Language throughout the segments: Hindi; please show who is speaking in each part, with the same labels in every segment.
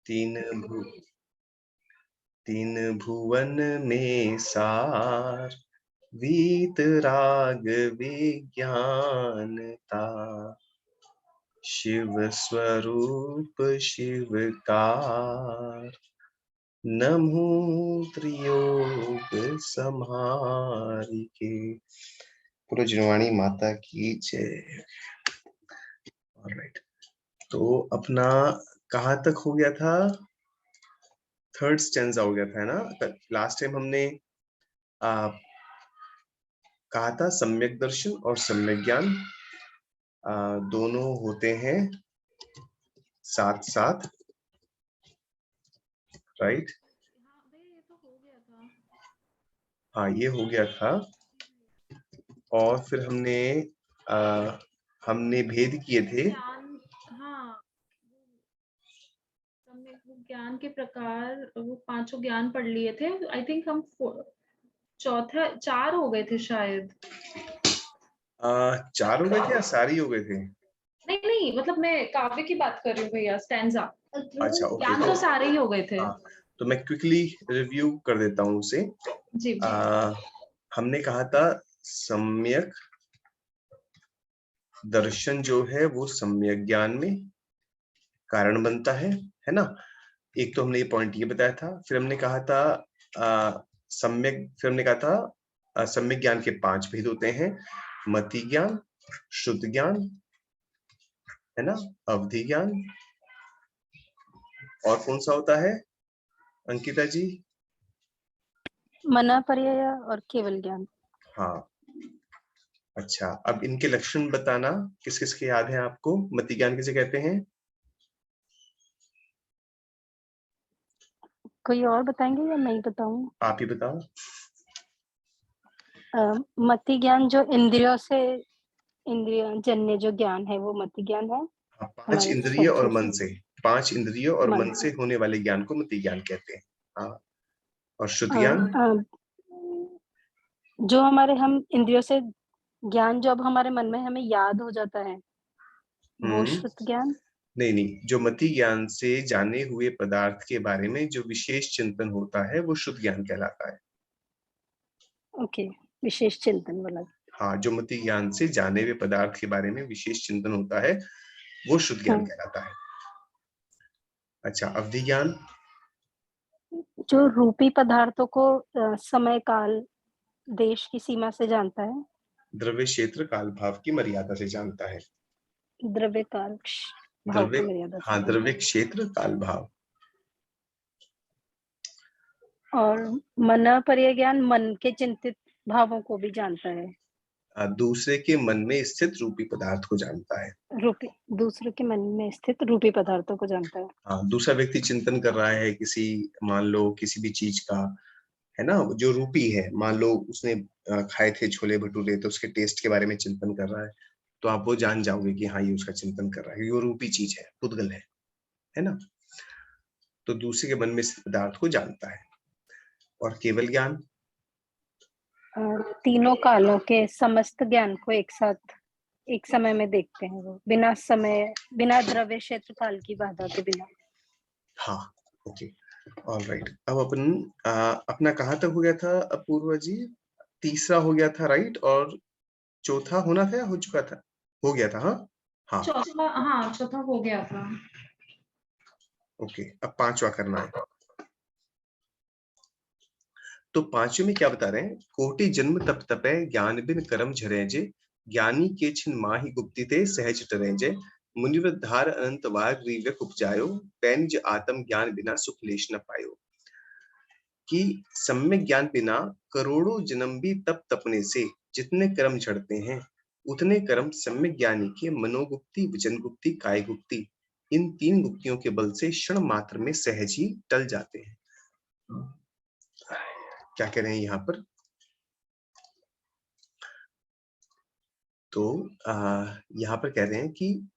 Speaker 1: तीन भु तीन भुवन में सार, वीतराग विज्ञानता। शिव स्वरूप शिवकार, नमो त्रियोग संहारिके। पुरजनवाणी माता की जय। ऑलराइट, तो अपना कहाँ तक हो गया था? थर्ड स्टेंजा हो गया था, है ना? लास्ट टाइम हमने कहा था सम्यक दर्शन और सम्यक ज्ञान दोनों होते हैं साथ साथ, राइट? हाँ, ये हो गया था। और फिर हमने भेद किए थे।
Speaker 2: हाँ, ज्ञान के प्रकार, वो पांचों ज्ञान पढ़ लिए थे। आई थिंक हम चौथा 4 हो गए थे शायद।
Speaker 1: 4 हो गए थे या सारी हो गए थे?
Speaker 2: नहीं, मतलब मैं काव्य की बात कर रही हूँ भैया, स्टैंजा।
Speaker 1: अच्छा, ओके।
Speaker 2: ज्ञान तो सारे ही हो गए थे।
Speaker 1: तो मैं क्विकली रिव्यू कर देता हूँ उसे।
Speaker 2: जी।
Speaker 1: हमने कहा था सम्यक दर्शन जो है वो सम्यक ज्ञान में कारण बनता है ना? एक तो हमने ये पॉइंट ये बताया था। फिर हमने कहा था सम्यक ज्ञान के 5 भेद होते हैं। मति ज्ञान, शुद्ध ज्ञान, है ना, अवधि ज्ञान, और कौन सा होता है अंकिता जी?
Speaker 3: मना पर्याय और केवल ज्ञान।
Speaker 1: हाँ, अच्छा। अब इनके लक्षण बताना, किस किस के याद है आपको? मति ज्ञान किसे कहते हैं?
Speaker 3: कोई और बताएंगे या मैं ही बताऊं?
Speaker 1: आप ही बताओ।
Speaker 3: मति ज्ञान जो इंद्रियों जन्य जो ज्ञान है वो मति ज्ञान है।
Speaker 1: 5 इंद्रिय और मन से, 5 इंद्रियों और मन से होने वाले ज्ञान को मति ज्ञान कहते हैं। हाँ, और शुद्ध ज्ञान
Speaker 3: जो हमारे हम इंद्रियों से ज्ञान जो अब हमारे मन में हमें याद हो जाता है, वो शुद्ध ज्ञान।
Speaker 1: नहीं, जो मति ज्ञान से जाने हुए पदार्थ के बारे में जो विशेष चिंतन होता है वो शुद्ध ज्ञान कहलाता है।
Speaker 3: ओके, विशेष चिंतन वाला।
Speaker 1: हाँ, जो मति ज्ञान से जाने हुए पदार्थ के बारे में विशेष चिंतन होता है वो शुद्ध ज्ञान कहलाता है। अच्छा, अवधि ज्ञान
Speaker 3: जो रूपी पदार्थों को समय काल देश की सीमा से जानता है।
Speaker 1: द्रव्य क्षेत्र काल भाव की मर्यादा से जानता है।
Speaker 3: द्रव्य काल भाव की मर्यादा से।
Speaker 1: हाँ, द्रव्य क्षेत्र काल भाव।
Speaker 3: और मन पर्याय ज्ञान मन के चिंतित भावों को भी जानता है।
Speaker 1: दूसरे के मन में स्थित रूपी पदार्थ को जानता है।
Speaker 3: दूसरे के मन में स्थित रूपी पदार्थों को जानता है।
Speaker 1: हाँ, दूसरा व्यक्ति चिंतन कर रहा है किसी, मान लो किसी भी चीज का, है ना, जो रूपी है। मान लो उसने खाए थे छोले भटूरे, तो उसके टेस्ट के बारे में चिंतन कर रहा है, तो आप वो जान जाओगे कि हाँ, ये उसका चिंतन कर रहा है, ये रूपी चीज है, पुद्गल है ना? तो दूसरे के मन में स्थित पदार्थ को जानता है। और केवल ज्ञान
Speaker 3: तीनों कालों के समस्त ज्ञान को एक साथ एक समय में देखते हैं, वो बिना द्रव्य क्षेत्र काल की बाधा के बिना।
Speaker 1: हाँ, ओके, ऑलराइट। अब अपना कहाँ तक हो गया था अपूर्वा जी? तीसरा हो गया था, राइट? और चौथा होना था या हो चुका था? हो गया था। हाँ,
Speaker 2: चौथा हो गया था।
Speaker 1: ओके, अब 5वां करना है। तो 5वें में क्या बता रहे हैं? कोटि जन्म तप तपे ज्ञान बिन कर्म झरेजे, ज्ञानी के छिन माहि गुप्ति ते सहज टरेजे, मुनिवृद्धार अनंत वाग विवेक उपजायो, पैंज आत्म ज्ञान बिना सुख लेश न पायो। कि सम्यक ज्ञान बिना करोड़ों जन्म भी तप तपने से जितने कर्म झड़ते हैं, उतने कर्म सम्यक ज्ञानी के मनोगुप्ति, वचन गुप्ति, काय गुप्ति, इन 3 गुप्तियों के बल से क्षण मात्र में सहज ही टल जाते हैं। क्या कह रहे हैं यहाँ पर? तो यहाँ पर कह रहे हैं कि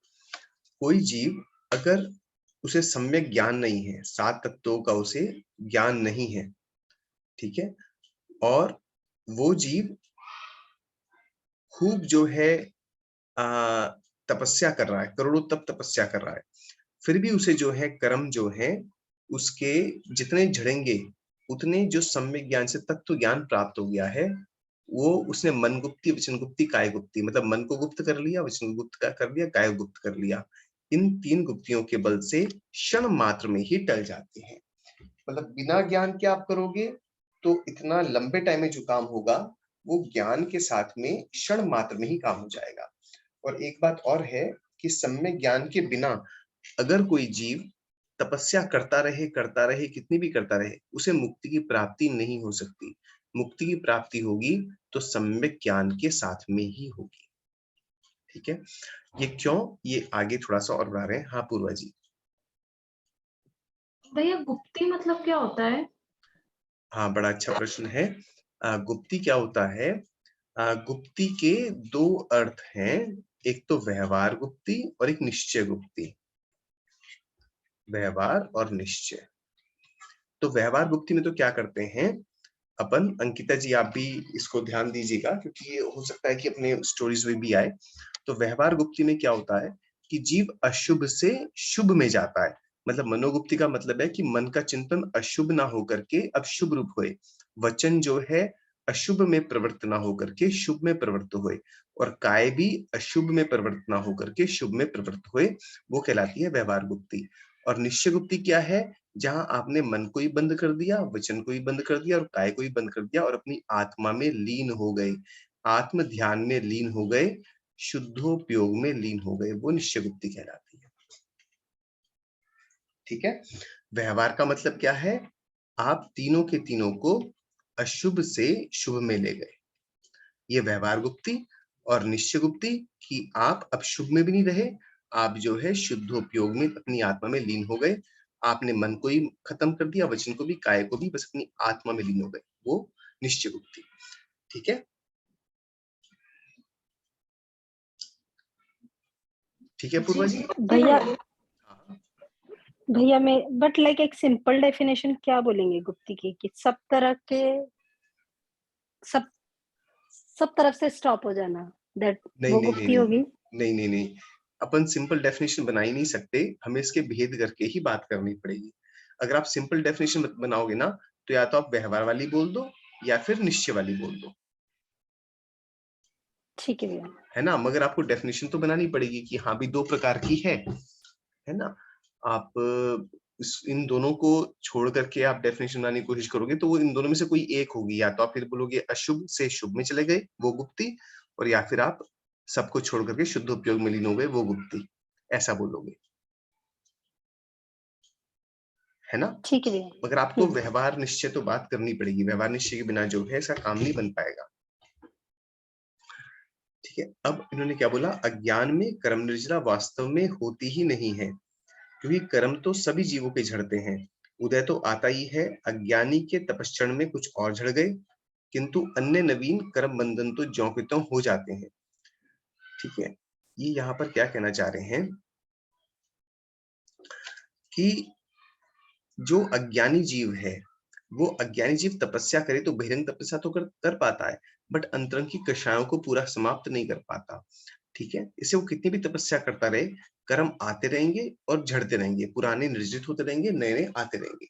Speaker 1: कोई जीव अगर उसे सम्यक ज्ञान नहीं है, 7 तत्वों का उसे ज्ञान नहीं है, ठीक है, और वो जीव खूब जो है तपस्या कर रहा है, करोड़ों तप तपस्या कर रहा है, फिर भी उसे जो है कर्म जो है उसके जितने झड़ेंगे उतने जो सम्यक ज्ञान से तत्व ज्ञान प्राप्त हो गया है, वो उसने मन गुप्ती, वचन गुप्ती, काय गुप्ती, मतलब मन को गुप्त कर लिया, वचन को गुप्त कर लिया, काय को गुप्त कर लिया। इन 3 गुप्तियों के बल से क्षण मात्र में ही टल जाते हैं। मतलब बिना ज्ञान के आप करोगे तो इतना लंबे टाइम में जो काम होगा वो ज्ञान के साथ में क्षण मात्र में ही काम हो जाएगा। और एक बात और है कि सम्यक ज्ञान के बिना अगर कोई जीव तपस्या करता रहे, कितनी भी करता रहे, उसे मुक्ति की प्राप्ति नहीं हो सकती। मुक्ति की प्राप्ति होगी तो सम्यक ज्ञान के साथ में ही होगी। ठीक है, ये क्यों, ये आगे थोड़ा सा और बढ़ा रहे हैं। हाँ पूर्वा जी।
Speaker 2: भैया गुप्ती मतलब क्या होता है?
Speaker 1: हाँ, बड़ा अच्छा प्रश्न है। गुप्ती क्या होता है? गुप्ती के 2 अर्थ हैं, एक तो व्यवहार गुप्ती और एक निश्चय गुप्ती। व्यवहार और निश्चय। तो व्यवहार गुप्ती में तो क्या करते हैं अपन, अंकिता जी आप भी इसको ध्यान दीजिएगा क्योंकि ये हो सकता है कि अपने स्टोरीज में भी आए। तो व्यवहार गुप्ती में क्या होता है कि जीव अशुभ से शुभ में जाता है। मतलब मनोगुप्ती का मतलब है कि मन का चिंतन अशुभ ना होकर के अब शुभ रूप होए, वचन जो है अशुभ में प्रवृत्त ना होकर के शुभ में प्रवृत्त होए, और काय भी अशुभ में प्रवृत्त ना होकर के शुभ में प्रवृत्त होए, वो कहलाती है व्यवहार गुप्ती। और निश्चय गुप्ती क्या है? जहां आपने मन को ही बंद कर दिया, वचन को ही बंद कर दिया और काय को ही बंद कर दिया और अपनी आत्मा में लीन हो गए, आत्म ध्यान में लीन हो गए, शुद्धोपयोग में लीन हो गए, वो निश्चय गुप्ती कहलाती है। ठीक है, व्यवहार का मतलब क्या है? आप तीनों के तीनों को अशुभ से शुभ में ले गए, ये व्यवहार गुप्ती। और निश्चय गुप्ती कि आप अब शुभ में भी नहीं रहे, आप जो है शुद्धोपयोग में अपनी आत्मा में लीन हो गए, आपने मन को ही खत्म कर दिया, वचन को भी, काय को भी, बस अपनी आत्मा में लीन हो गए, वो निश्चय गुप्ती। ठीक है, ठीक है पूर्वा जी।
Speaker 3: भैया
Speaker 1: हाँ।
Speaker 3: भैया मैं बट लाइक एक सिंपल डेफिनेशन क्या बोलेंगे गुप्ती की, कि सब तरह के सब सब तरफ से स्टॉप हो जाना, दैट
Speaker 1: नहीं
Speaker 3: वो
Speaker 1: नहीं नहीं
Speaker 3: गुप्ती
Speaker 1: नहीं
Speaker 3: होगी?
Speaker 1: नहीं नहीं नहीं, अपन सिंपल डेफिनेशन बना ही नहीं सकते, हमें इसके भेद करके ही बात करनी पड़ेगी। अगर आप सिंपल डेफिनेशन बनाओगे ना तो या तो आप व्यवहार वाली बोल दो या फिर निश्चय वाली बोल दो,
Speaker 3: ठीक है भैया।
Speaker 1: है ना। मगर आपको डेफिनेशन तो बनानी पड़ेगी कि हाँ भी 2 प्रकार की है ना। आप इन दोनों को छोड़ करके आप डेफिनेशन बनाने की कोशिश करोगे तो वो इन दोनों में से कोई एक होगी, या तो आप फिर बोलोगे अशुभ से शुभ में चले गए, वो गुप्ती, और या फिर आप सबको छोड़ करके शुद्ध उपयोग में लीन हो गए, वो गुप्ती, ऐसा बोलोगे, है ना।
Speaker 3: ठीक है भैया।
Speaker 1: मगर आपको व्यवहार निश्चय तो बात करनी पड़ेगी, व्यवहार निश्चय के बिना जो है इसका काम नहीं बन पाएगा। ठीक है, अब इन्होंने क्या बोला, अज्ञान में कर्म निर्जरा वास्तव में होती ही नहीं है, क्योंकि कर्म तो सभी जीवों के झड़ते हैं, उदय तो आता ही है। अज्ञानी के तपस्क्षण में कुछ और झड़ गए, किंतु अन्य नवीन कर्म बंधन तो ज्यों के त्यों हो जाते हैं। ठीक है, ये यहाँ पर क्या कहना चाह रहे हैं कि जो अज्ञानी जीव है, वो अज्ञानी जीव तपस्या करे तो बहिरंग तपस्या तो कर पाता है, बट अंतरंग की कषायों को पूरा समाप्त नहीं कर पाता। ठीक है, इसे वो कितनी भी तपस्या करता रहे, कर्म आते रहेंगे और झड़ते रहेंगे, पुराने निर्जित होते रहेंगे, नए नए आते रहेंगे।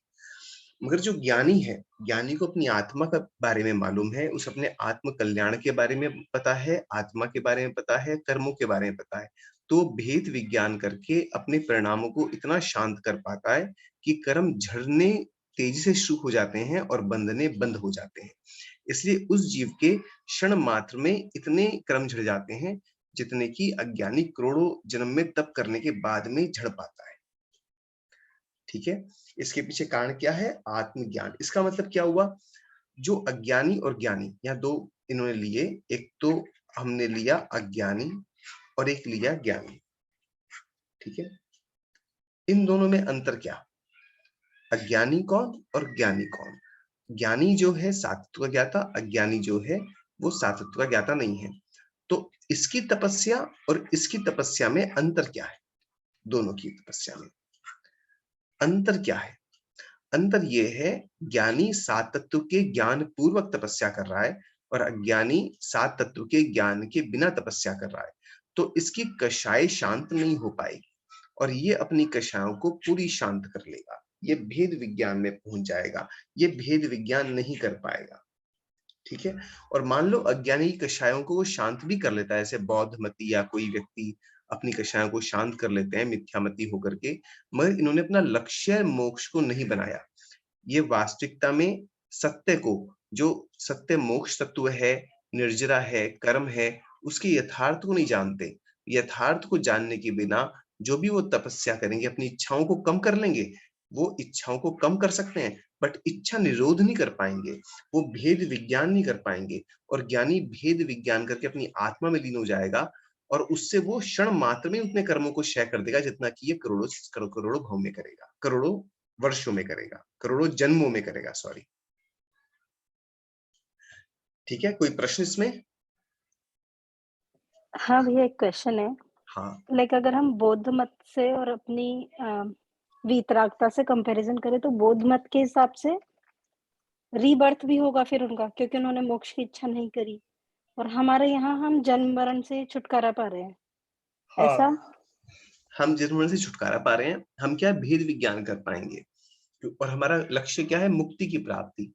Speaker 1: मगर जो ज्ञानी है, ज्ञानी को अपनी आत्मा के बारे में मालूम है, उसे अपने आत्म कल्याण के बारे में पता है, आत्मा के बारे में पता है, कर्मों के बारे में पता है, तो भेद विज्ञान करके अपने परिणामों को इतना शांत कर पाता है कि कर्म झड़ने तेजी से शुरू हो जाते हैं और बंधने बंद हो जाते हैं। इसलिए उस जीव के क्षण मात्र में इतने कर्म झड़ जाते हैं जितने कि अज्ञानी करोड़ों जन्म में तप करने के बाद में झड़ पाता है। ठीक है, इसके पीछे कारण क्या है? आत्मज्ञान। इसका मतलब क्या हुआ, जो अज्ञानी और ज्ञानी, यहाँ 2 इन्होंने लिए, एक तो हमने लिया अज्ञानी और एक लिया ज्ञानी। ठीक है, इन दोनों में अंतर क्या? अज्ञानी कौन और ज्ञानी कौन? ज्ञानी जो है सात्विक का ज्ञाता, अज्ञानी जो है वो सात्विक का ज्ञाता नहीं है। तो इसकी तपस्या और इसकी तपस्या में अंतर क्या है? दोनों की तपस्या में अंतर क्या है? अंतर ये है, ज्ञानी 7 तत्व के ज्ञान पूर्वक तपस्या कर रहा है और अज्ञानी 7 तत्व के ज्ञान के बिना तपस्या कर रहा है, तो इसकी कषाय शांत नहीं हो पाएगी और ये अपनी कषायों को पूरी शांत कर लेगा। ये भेद विज्ञान में पहुंच जाएगा, ये भेद विज्ञान नहीं कर पाएगा। ठीक है। और मान लो अज्ञानी कषायों को वो शांत भी कर लेता है, जैसे बौद्ध मती या कोई व्यक्ति अपनी कषायों को शांत कर लेते हैं मिथ्यामती होकर के, मगर इन्होंने अपना लक्ष्य मोक्ष को नहीं बनाया। ये वास्तविकता में सत्य को, जो सत्य मोक्ष तत्व है, निर्जरा है, कर्म है, उसके यथार्थ को नहीं जानते। यथार्थ को जानने के बिना जो भी वो तपस्या करेंगे, अपनी इच्छाओं को कम कर लेंगे, वो इच्छाओं को कम कर सकते हैं बट इच्छा निरोध नहीं कर पाएंगे, वो भेद विज्ञान नहीं कर पाएंगे। और ज्ञानी भेद विज्ञान करके अपनी आत्मा में लीन हो जाएगा और उससे वो क्षण मात्र में उतने कर्मों को क्षय कर देगा जितना कि ये करोड़ों भाव में करेगा, करोड़ों वर्षों में करेगा, करोड़ों जन्मों में करेगा, सॉरी। ठीक है, कोई प्रश्न इसमें?
Speaker 3: हाँ भैया, एक क्वेश्चन है।
Speaker 1: हाँ,
Speaker 3: लाइक अगर हम बौद्ध मत से और अपनी वीतरागता से कंपैरिजन करें तो बौद्ध मत के हिसाब से रीबर्थ भी होगा फिर उनका, क्योंकि उन्होंने मोक्ष की इच्छा नहीं करी, और हमारे यहाँ हम जन्म मरण से छुटकारा पा रहे हैं, ऐसा?
Speaker 1: हम जिस मरण से छुटकारा पा रहे हैं, हम क्या भेद विज्ञान कर पाएंगे, और हमारा लक्ष्य क्या है? मुक्ति की प्राप्ति।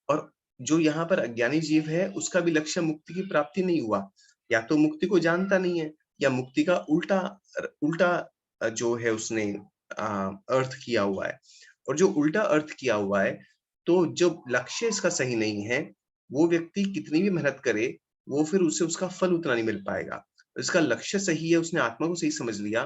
Speaker 1: और जो यहाँ पर अज्ञानी जीव है, उसका भी लक्ष्य मुक्ति की प्राप्ति नहीं हुआ, या तो मुक्ति को जानता नहीं है, या मुक्ति का उल्टा उल्टा जो है उसने अर्थ किया हुआ है। और जो उल्टा अर्थ किया हुआ है, तो जो लक्ष्य इसका सही नहीं है, वो व्यक्ति कितनी भी मेहनत करे, वो फिर उसे उसका फल उतना नहीं मिल पाएगा। इसका लक्ष्य सही है, उसने आत्मा को सही समझ लिया,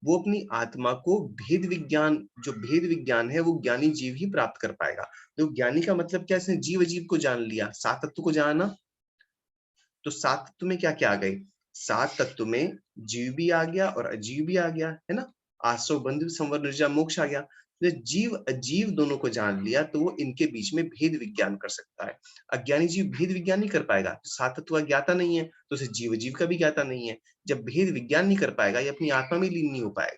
Speaker 1: वो अपनी आत्मा को भेद विज्ञान, जो भेद विज्ञान है, वो ज्ञानी जीव ही प्राप्त कर पाएगा। तो ज्ञानी का मतलब क्या? इसने जीव अजीव को जान लिया, सात तत्व को जाना। तो सात तत्व में क्या क्या आ गए? सात तत्व में जीव भी आ गया और अजीव भी आ गया, है ना? आसव बंधु संवर निर्जा मोक्ष आ गया। तो जीव अजीव दोनों को जान लिया तो वो इनके बीच में भेद विज्ञान कर सकता है। अज्ञानी जीव भेद विज्ञान नहीं कर पाएगा, सात तत्व ज्ञाता नहीं है तो उसे जीव अजीव का भी ज्ञाता नहीं है। जब भेद विज्ञान नहीं कर पाएगा, ये अपनी आत्मा में लीन नहीं हो पाएगा।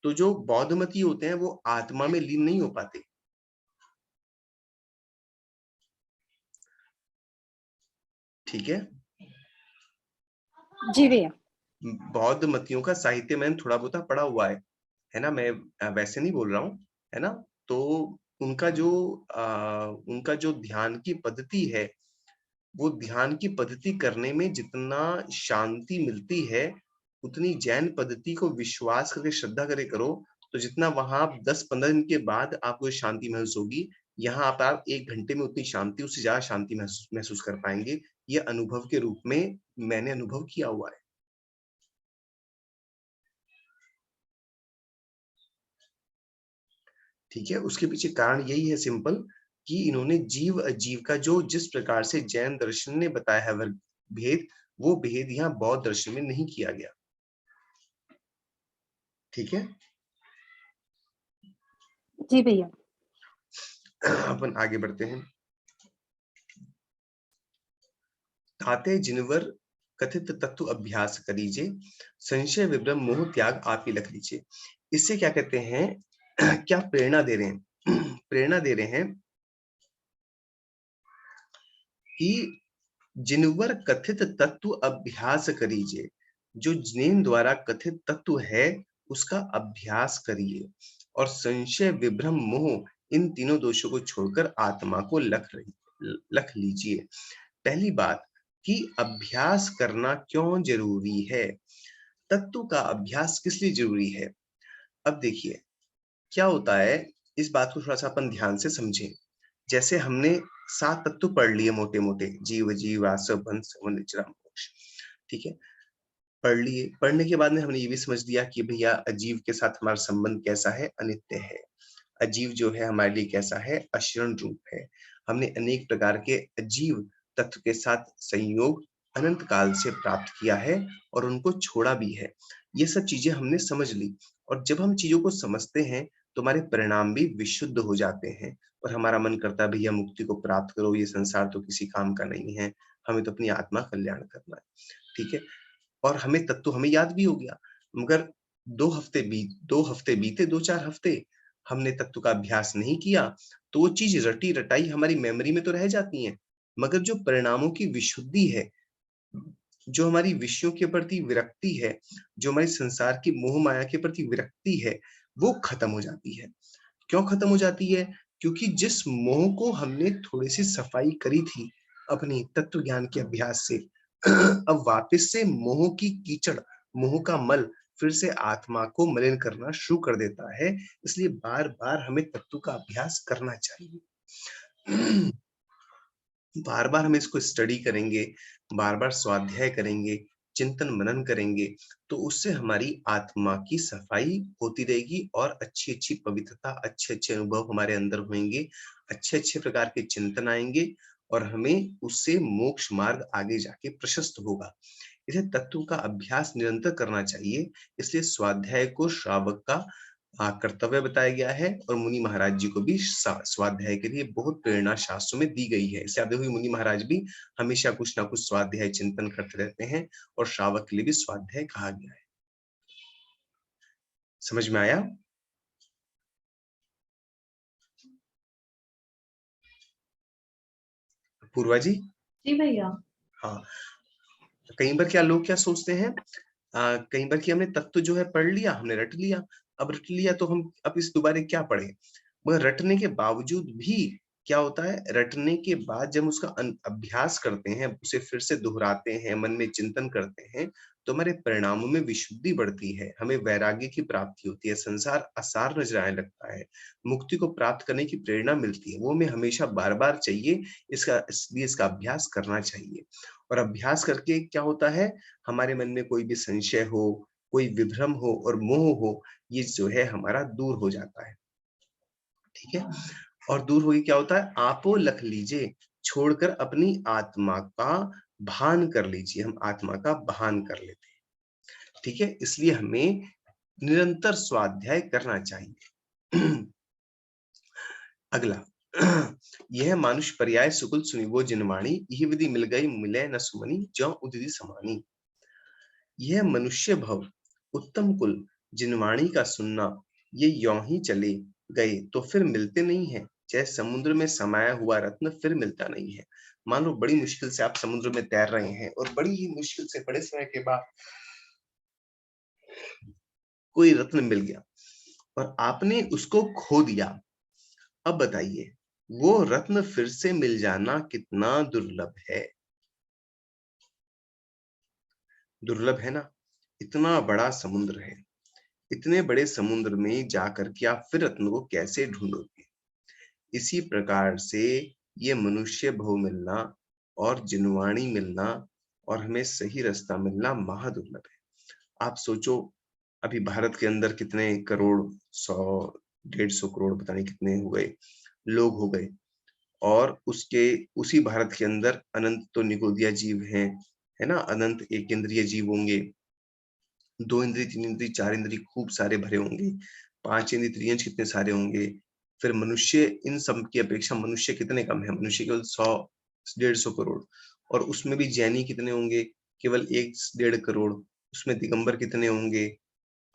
Speaker 1: तो जो बौद्धमती होते हैं वो आत्मा में लीन नहीं हो पाते। ठीक है।
Speaker 3: जी भैया।
Speaker 1: बौद्ध मतियों का साहित्य मैंने थोड़ा बहुत पढ़ा हुआ है ना, मैं वैसे नहीं बोल रहा हूँ, है ना। तो उनका जो उनका जो ध्यान की पद्धति है, वो ध्यान की पद्धति करने में जितना शांति मिलती है, उतनी जैन पद्धति को विश्वास करके श्रद्धा करके करो तो जितना वहां 10-15 दिन के बाद आपको शांति महसूस होगी, यहाँ आप 1 घंटे में उतनी शांति, उससे ज्यादा शांति महसूस कर पाएंगे। ये अनुभव के रूप में मैंने अनुभव किया हुआ है। ठीक है, उसके पीछे कारण यही है सिंपल, कि इन्होंने जीव अजीव का जो जिस प्रकार से जैन दर्शन ने बताया है वर्ग भेद, वो भेद यहाँ बौद्ध दर्शन में नहीं किया गया। ठीक है,
Speaker 3: जी भैया।
Speaker 1: अपन आगे बढ़ते हैं। ताते जिनवर कथित तत्व अभ्यास करीजे, संशय विभ्रम मोह त्याग आप ही लख लीजिए। इससे क्या कहते हैं? क्या प्रेरणा दे रहे हैं? प्रेरणा दे रहे हैं कि जिनवर कथित तत्व अभ्यास करीजिए, जो जिनेन द्वारा कथित तत्व है उसका अभ्यास करिए, और संशय विभ्रम मोह इन तीनों दोषों को छोड़कर आत्मा को लख लीजिए। पहली बात कि अभ्यास करना क्यों जरूरी है, तत्व का अभ्यास किस लिए जरूरी है। अब देखिए क्या होता है, इस बात को थोड़ा सा अपन ध्यान से समझें। जैसे हमने 7 तत्व पढ़ लिए मोटे मोटे, जीव जीव आसव बंध निचरा मोक्ष। ठीक है, पढ़ लिए। पढ़ने के बाद में हमने ये भी समझ लिया कि भैया अजीव के साथ हमारा संबंध कैसा है? अनित्य है। अजीव जो है हमारे लिए कैसा है? अशरण रूप है। हमने अनेक प्रकार के अजीव तत्व के साथ संयोग अनंत काल से प्राप्त किया है और उनको छोड़ा भी है। ये सब चीजें हमने समझ ली, और जब हम चीजों को समझते हैं तो हमारे परिणाम भी विशुद्ध हो जाते हैं, और हमारा मन करता है भैया मुक्ति को प्राप्त करो, ये संसार तो किसी काम का नहीं है, हमें तो अपनी आत्मा कल्याण करना है। ठीक है, और हमें तत्व हमें याद भी हो गया, मगर 2 हफ्ते बीते, 2-4 हफ्ते हमने तत्व का अभ्यास नहीं किया, तो वो चीज रटी रटाई हमारी मेमोरी में तो रह जाती है, मगर जो परिणामों की विशुद्धि है, जो हमारी विषयों के प्रति विरक्ति है, जो हमारी संसार की मोह माया के प्रति विरक्ति है, वो खत्म हो जाती है। क्यों खत्म हो जाती है? क्योंकि जिस मोह को हमने थोड़ी सी सफाई करी थी अपनी तत्व ज्ञान के अभ्यास से, अब वापस से मोह की कीचड़, मोह का मल फिर से आत्मा को मलिन करना शुरू कर देता है। इसलिए बार बार हमें तत्व का अभ्यास करना चाहिए। बार बार हम इसको स्टडी करेंगे, बार बार स्वाध्याय करेंगे, चिंतन मनन करेंगे, तो उससे हमारी आत्मा की सफाई होती रहेगी और अच्छी अच्छी पवित्रता, अच्छे अच्छे अनुभव हमारे अंदर होंगे, अच्छे अच्छे प्रकार के चिंतन आएंगे और हमें उससे मोक्ष मार्ग आगे जाके प्रशस्त होगा। इसे तत्व का अभ्यास निरंतर करना चाहिए। इसलिए स्वाध्याय को श्रावक का कर्तव्य बताया गया है और मुनि महाराज जी को भी स्वाध्याय के लिए बहुत प्रेरणा शास्त्रों में दी गई है। इससे आप देखोगे मुनि महाराज भी हमेशा कुछ ना कुछ स्वाध्याय चिंतन करते रहते हैं और श्रावक के लिए भी स्वाध्याय कहा गया है। समझ में आया? पूर्वा जी?
Speaker 2: जी भैया।
Speaker 1: हाँ, कई बार क्या लोग क्या सोचते हैं, कई बार कि हमने तत्व जो है पढ़ लिया, हमने रट लिया, अब रट लिया तो हम अब इस दोबारे क्या पढ़े। मगर रटने के बावजूद भी क्या होता है, रटने के बाद जब उसका अभ्यास करते हैं, उसे फिर से दोहराते हैं, मन में चिंतन करते हैं, तो हमारे परिणामों में विशुद्धि बढ़ती है, हमें वैराग्य की प्राप्ति होती है, संसार आसार नजर आने लगता है, मुक्ति को प्राप्त करने की प्रेरणा मिलती है। वो हमें हमेशा बार बार चाहिए, इसलिए इसका अभ्यास करना चाहिए। और अभ्यास करके क्या होता है, हमारे मन में कोई भी संशय हो, कोई विभ्रम हो और मोह हो, ये जो है हमारा दूर हो जाता है। ठीक है? और दूर होगी क्या होता है, आपो लख लीजिए, छोड़कर अपनी आत्मा का भान कर लीजिए। हम आत्मा का भान कर लेते हैं। ठीक है? इसलिए हमें निरंतर स्वाध्याय करना चाहिए। अगला, यह मानुष पर्याय सुकुल सुनी वो जिनवाणी, यही विधि मिल गई मिले न सुमनी, ज्यों उदिति समानी। यह मनुष्य भव उत्तम कुल जिनवाणी का सुनना, ये यों ही चले गए तो फिर मिलते नहीं है, जैसे समुद्र में समाया हुआ रत्न फिर मिलता नहीं है। मान लो बड़ी मुश्किल से आप समुद्र में तैर रहे हैं और बड़ी ही मुश्किल से बड़े समय के बाद कोई रत्न मिल गया और आपने उसको खो दिया। अब बताइए, वो रत्न फिर से मिल जाना कितना दुर्लभ है। दुर्लभ है ना? इतना बड़ा समुद्र है, इतने बड़े समुद्र में जाकर के आप फिर रत्न को कैसे ढूंढोगे। इसी प्रकार से ये मनुष्य भव मिलना और जिनवाणी मिलना और हमें सही रास्ता मिलना महादुर्लभ है। आप सोचो, अभी भारत के अंदर कितने करोड़, 100-150 करोड़ पता नहीं कितने हो गए लोग हो गए, और उसी भारत के अंदर अनंत तो निगोदिया जीव हैं, है ना, अनंत एक इंद्रिय जीव होंगे, 2 इंद्रिय, 3 इंद्रिय, 4 इंद्रिय खूब सारे भरे होंगे, 5 इंद्रिय त्रियंश कितने सारे होंगे। फिर मनुष्य, इन सब की अपेक्षा मनुष्य कितने कम है, मनुष्य केवल 100-150 करोड़, और उसमें भी जैनी कितने होंगे, केवल 1-1.5 करोड़। उसमें दिगंबर कितने होंगे,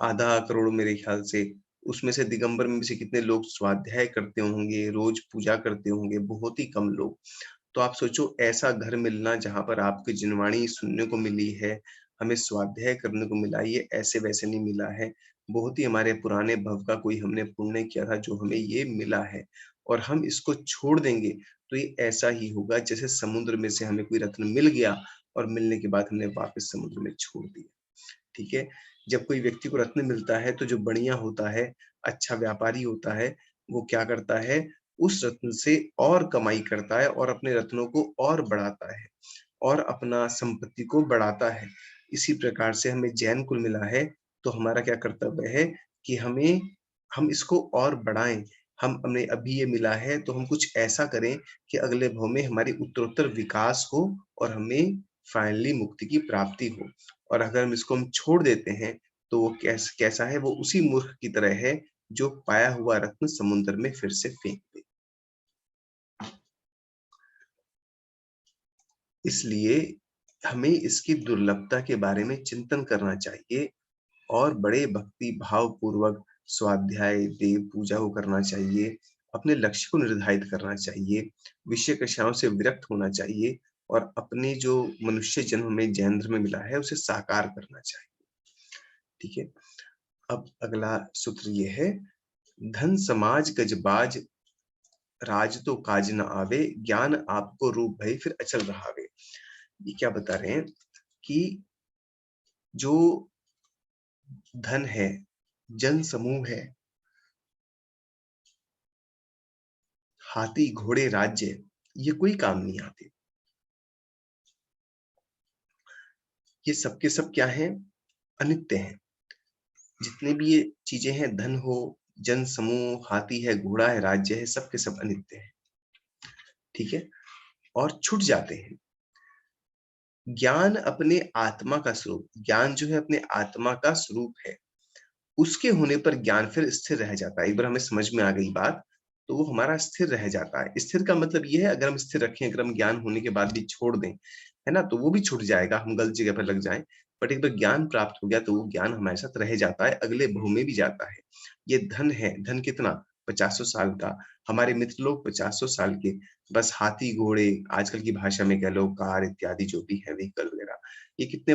Speaker 1: आधा करोड़ मेरे ख्याल से। उसमें से दिगंबर में से कितने लोग स्वाध्याय करते होंगे, रोज पूजा करते होंगे, बहुत ही कम लोग। तो आप सोचो, ऐसा घर मिलना जहां पर आपकी जिनवाणी सुनने को मिली है, हमें स्वाध्याय करने को मिला, ये ऐसे वैसे नहीं मिला है। बहुत ही हमारे पुराने भव का कोई हमने पुण्य किया था जो हमें ये मिला है, और हम इसको छोड़ देंगे तो ये ऐसा ही होगा जैसे समुद्र में से हमें कोई रत्न मिल गया और मिलने के बाद हमने वापस समुद्र में छोड़ दिया। ठीक है? जब कोई व्यक्ति को रत्न मिलता है तो जो बढ़िया होता है, अच्छा व्यापारी होता है, वो क्या करता है, उस रत्न से और कमाई करता है और अपने रत्नों को और बढ़ाता है और अपना संपत्ति को बढ़ाता है। इसी प्रकार से हमें जैन कुल मिला है, तो हमारा क्या कर्तव्य है कि हम इसको और बढ़ाएं। हमें अभी ये मिला है तो हम कुछ ऐसा करें कि अगले भव में हमारी उत्तरोत्तर विकास हो और हमें फाइनली मुक्ति की प्राप्ति हो। और अगर हम छोड़ देते हैं तो वो कैसा है, वो उसी मूर्ख की तरह है जो पाया हुआ रत्न समुद्र में फिर से फेंक दे। इसलिए हमें इसकी दुर्लभता के बारे में चिंतन करना चाहिए और बड़े भक्ति भाव पूर्वक स्वाध्याय, देव पूजा को करना चाहिए, अपने लक्ष्य को निर्धारित करना चाहिए, विषय कक्षाओं से विरक्त होना चाहिए और अपने जो मनुष्य जन्म में जैन धर्म में मिला है उसे साकार करना चाहिए। ठीक है? अब अगला सूत्र ये है, धन समाज गजबाज राज तो काज न आवे, ज्ञान आपको रूप भई फिर अचल रहावे। ये क्या बता रहे हैं कि जो धन है, जन समूह है, हाथी घोड़े राज्य, ये कोई काम नहीं आते। ये सबके सब क्या हैं? अनित्य हैं। जितने भी ये चीजें हैं, धन हो, जन समूह, हाथी है, घोड़ा है, राज्य है, सबके सब अनित्य हैं। ठीक है, और छूट जाते हैं। ज्ञान अपने आत्मा का स्वरूप, ज्ञान जो है अपने आत्मा का स्वरूप है, उसके होने पर ज्ञान फिर स्थिर रह जाता है। एक बार हमें समझ में आ गई बात, तो वो हमारा स्थिर रह जाता है। स्थिर का मतलब ये है, अगर हम स्थिर रखें, अगर हम ज्ञान होने के बाद भी छोड़ दें, है ना, तो वो भी छूट जाएगा, हम गलत जगह पर लग जाएं। बट एक बार ज्ञान प्राप्त हो गया तो वो ज्ञान हमारे साथ रह जाता है, अगले भव में भी जाता है। ये धन है, धन कितना? 50 साल का। हमारे मित्र लोग 50 साल के, बस हाथी घोड़े, आजकल की भाषा में कह लो कार इत्यादि जो भी है, व्हीकल वगैरह, ये कितने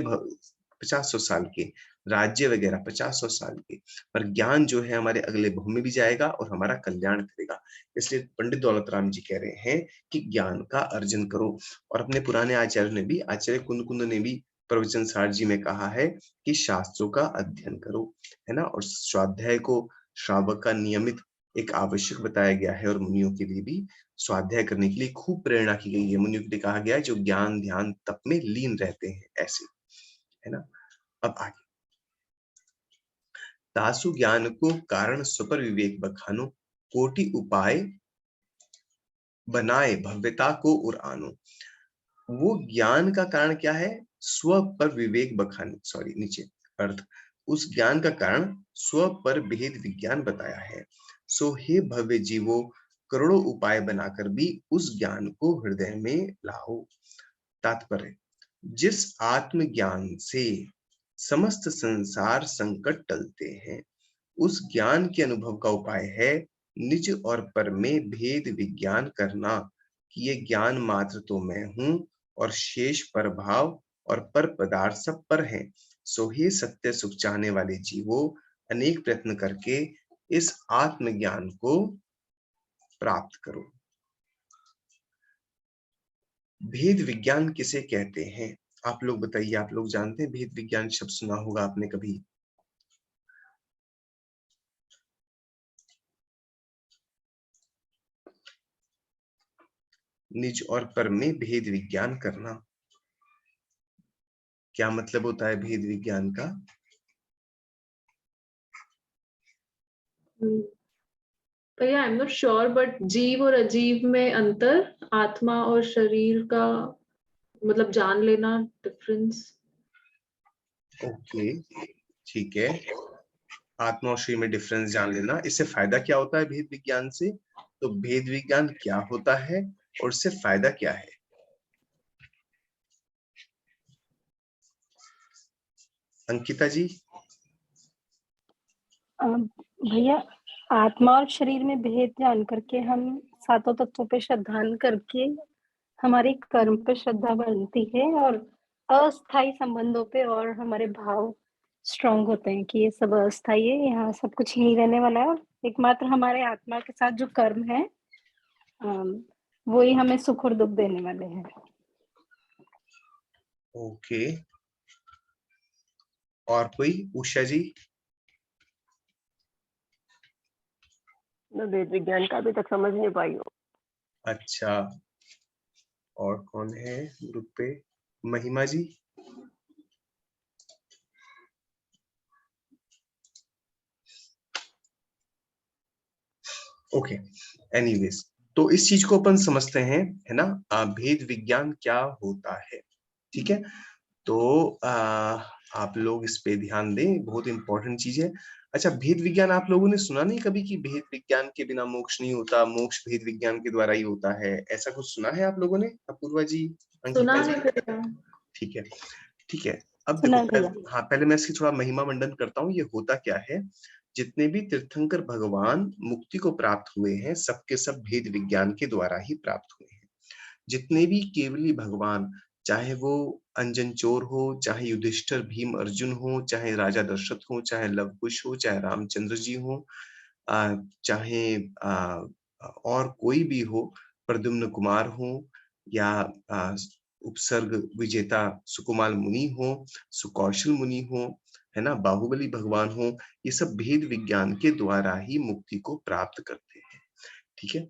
Speaker 1: 50 साल के, राज्य वगैरह 50 साल के। पर ज्ञान जो है हमारे अगले भव में भी जाएगा और हमारा कल्याण करेगा। इसलिए पंडित दौलत राम जी कह रहे हैं कि ज्ञान का अर्जन करो। और अपने पुराने आचार्य ने भी, आचार्य कुंद ने भी प्रवचन सार जी में कहा है कि शास्त्रों का अध्ययन करो, है ना। और स्वाध्याय को श्रावक का नियमित एक आवश्यक बताया गया है, और मुनियों के लिए भी स्वाध्याय करने के लिए खूब प्रेरणा की गई है। मुनियों के लिए कहा गया है जो ज्ञान ध्यान तप में लीन रहते हैं, ऐसे, है ना। अब आगे, तासु ज्ञान को कारण स्वपर विवेक बखानो, कोटि उपाय बनाए भव्यता को उर आनो। वो ज्ञान का कारण क्या है? स्व पर विवेक बखाने, सॉरी नीचे अर्थ, उस ज्ञान का कारण स्व पर भेद विज्ञान बताया है। सो हे भव्य जीवो, करोड़ों उपाय बनाकर भी उस ज्ञान को हृदय में लाओ। तात्पर्य, जिस आत्मज्ञान से समस्त संसार संकट टलते हैं, उस ज्ञान के अनुभव का उपाय है निज और पर में भेद विज्ञान करना, कि ये ज्ञान मात्र तो मैं हूं और शेष पर भाव और पर पदार्थ सब पर हैं। सो हे सत्य सुख चाहने वाले जीवो, अनेक प्रयत्न करके इस आत्मज्ञान को प्राप्त करो। भेद विज्ञान किसे कहते हैं? आप लोग बताइए, आप लोग जानते हैं भेद विज्ञान शब्द सुना होगा आपने कभी? निज और पर में भेद विज्ञान करना, क्या मतलब होता है भेद विज्ञान का?
Speaker 2: भैया I am not sure, but जीव और अजीव में अंतर, आत्मा और शरीर का मतलब जान लेना, डिफरेंस।
Speaker 1: ओके, ठीक है, आत्मा और शरीर में डिफरेंस जान लेना। इससे फायदा क्या होता है भेद विज्ञान से? तो भेद विज्ञान क्या होता है और इससे फायदा क्या है? अंकिता जी।
Speaker 3: भैया, आत्मा और शरीर में भेद जान करके हम सातों तत्वों पे श्रद्धा करके हमारी कर्म पे श्रद्धा बनती है, और अस्थाई संबंधों पे और हमारे भाव स्ट्रांग होते हैं कि ये सब अस्थाई है, यहाँ सब कुछ यही रहने वाला है, और एकमात्र हमारे आत्मा के साथ जो कर्म है वो ही हमें सुख और दुख देने वाले हैं।
Speaker 1: ओके, और कोई? उषा जी।
Speaker 4: मैं वेद विज्ञान का अभी तक समझ नहीं पाई हूँ।
Speaker 1: अच्छा, और कौन है ग्रुप पे? महिमा जी। ओके, एनीवेज, तो इस चीज को अपन समझते हैं, है ना, भेद विज्ञान क्या होता है। ठीक है, तो आप लोग इस पे ध्यान दें, बहुत इंपॉर्टेंट चीज है। अच्छा, भेद विज्ञान आप लोगों ने सुना नहीं कभी कि भेद विज्ञान के बिना मोक्ष नहीं होता, मोक्ष भेद विज्ञान के द्वारा ही होता है, ऐसा कुछ सुना है आप लोगों ने? अपूर्वा जी,
Speaker 2: सुना
Speaker 1: अंकिता
Speaker 2: है
Speaker 1: जी?
Speaker 2: भैया।
Speaker 1: ठीक है, ठीक है। अब देखो,
Speaker 3: सुना भैया।
Speaker 1: हाँ, पहले मैं इसकी थोड़ा महिमा मंडन करता हूँ, ये होता क्या है। जितने भी तीर्थंकर भगवान मुक्ति को प्राप्त हुए हैं, सबके सब भेद विज्ञान के द्वारा ही प्राप्त हुए हैं। जितने भी केवली भगवान, चाहे वो अंजन चोर हो, चाहे युधिष्ठिर भीम अर्जुन हो, चाहे राजा दशरथ हो, चाहे लव कुश हो, चाहे रामचंद्र जी हो, चाहे और कोई भी हो, प्रद्युम्न कुमार हो, या उपसर्ग विजेता सुकुमार मुनि हो, सुकौशल मुनि हो, है ना, बाहुबली भगवान हो, ये सब भेद विज्ञान के द्वारा ही मुक्ति को प्राप्त करते हैं। ठीक है।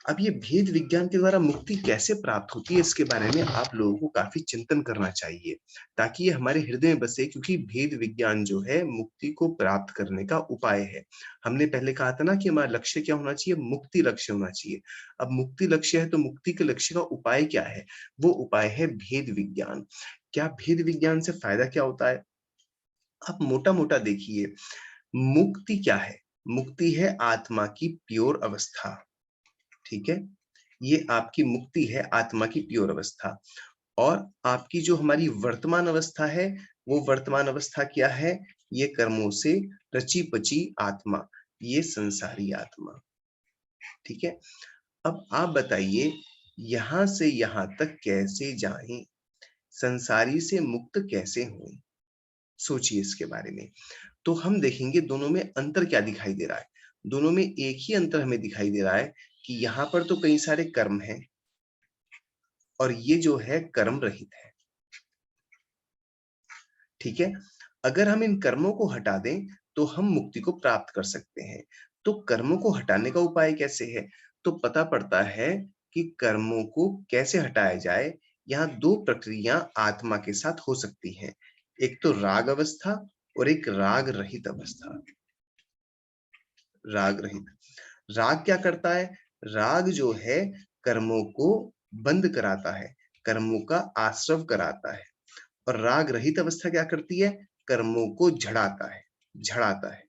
Speaker 1: अब ये भेद विज्ञान के द्वारा मुक्ति कैसे प्राप्त होती है, इसके बारे में आप लोगों को काफी चिंतन करना चाहिए, ताकि ये हमारे हृदय में बसे, क्योंकि भेद विज्ञान जो है मुक्ति को प्राप्त करने का उपाय है। हमने पहले कहा था ना कि हमारा लक्ष्य क्या होना चाहिए, मुक्ति लक्ष्य होना चाहिए। अब मुक्ति लक्ष्य है तो मुक्ति के लक्ष्य का उपाय क्या है, वो उपाय है भेद विज्ञान। क्या भेद विज्ञान से फायदा क्या होता है, आप मोटा मोटा देखिए, मुक्ति क्या है, मुक्ति है आत्मा की प्योर अवस्था। ठीक है, ये आपकी मुक्ति है, आत्मा की प्योर अवस्था। और आपकी जो हमारी वर्तमान अवस्था है, वो वर्तमान अवस्था क्या है, ये कर्मों से रची पची आत्मा, ये संसारी आत्मा। ठीक है, अब आप बताइए यहां से यहां तक कैसे जाएं, संसारी से मुक्त कैसे हों, सोचिए इसके बारे में। तो हम देखेंगे दोनों में अंतर क्या दिखाई दे रहा है। दोनों में एक ही अंतर हमें दिखाई दे रहा है कि यहाँ पर तो कई सारे कर्म हैं और ये जो है कर्म रहित है। ठीक है, अगर हम इन कर्मों को हटा दें तो हम मुक्ति को प्राप्त कर सकते हैं। तो कर्मों को हटाने का उपाय कैसे है, तो पता पड़ता है कि कर्मों को कैसे हटाया जाए। यहाँ दो प्रक्रिया आत्मा के साथ हो सकती हैं, एक तो राग अवस्था और एक राग रहित अवस्था। राग रहित, राग क्या करता है, राग जो है कर्मों को बंद कराता है, कर्मों का आश्रव कराता है। और राग रहित अवस्था क्या करती है, कर्मों को झड़ाता है, झड़ाता है,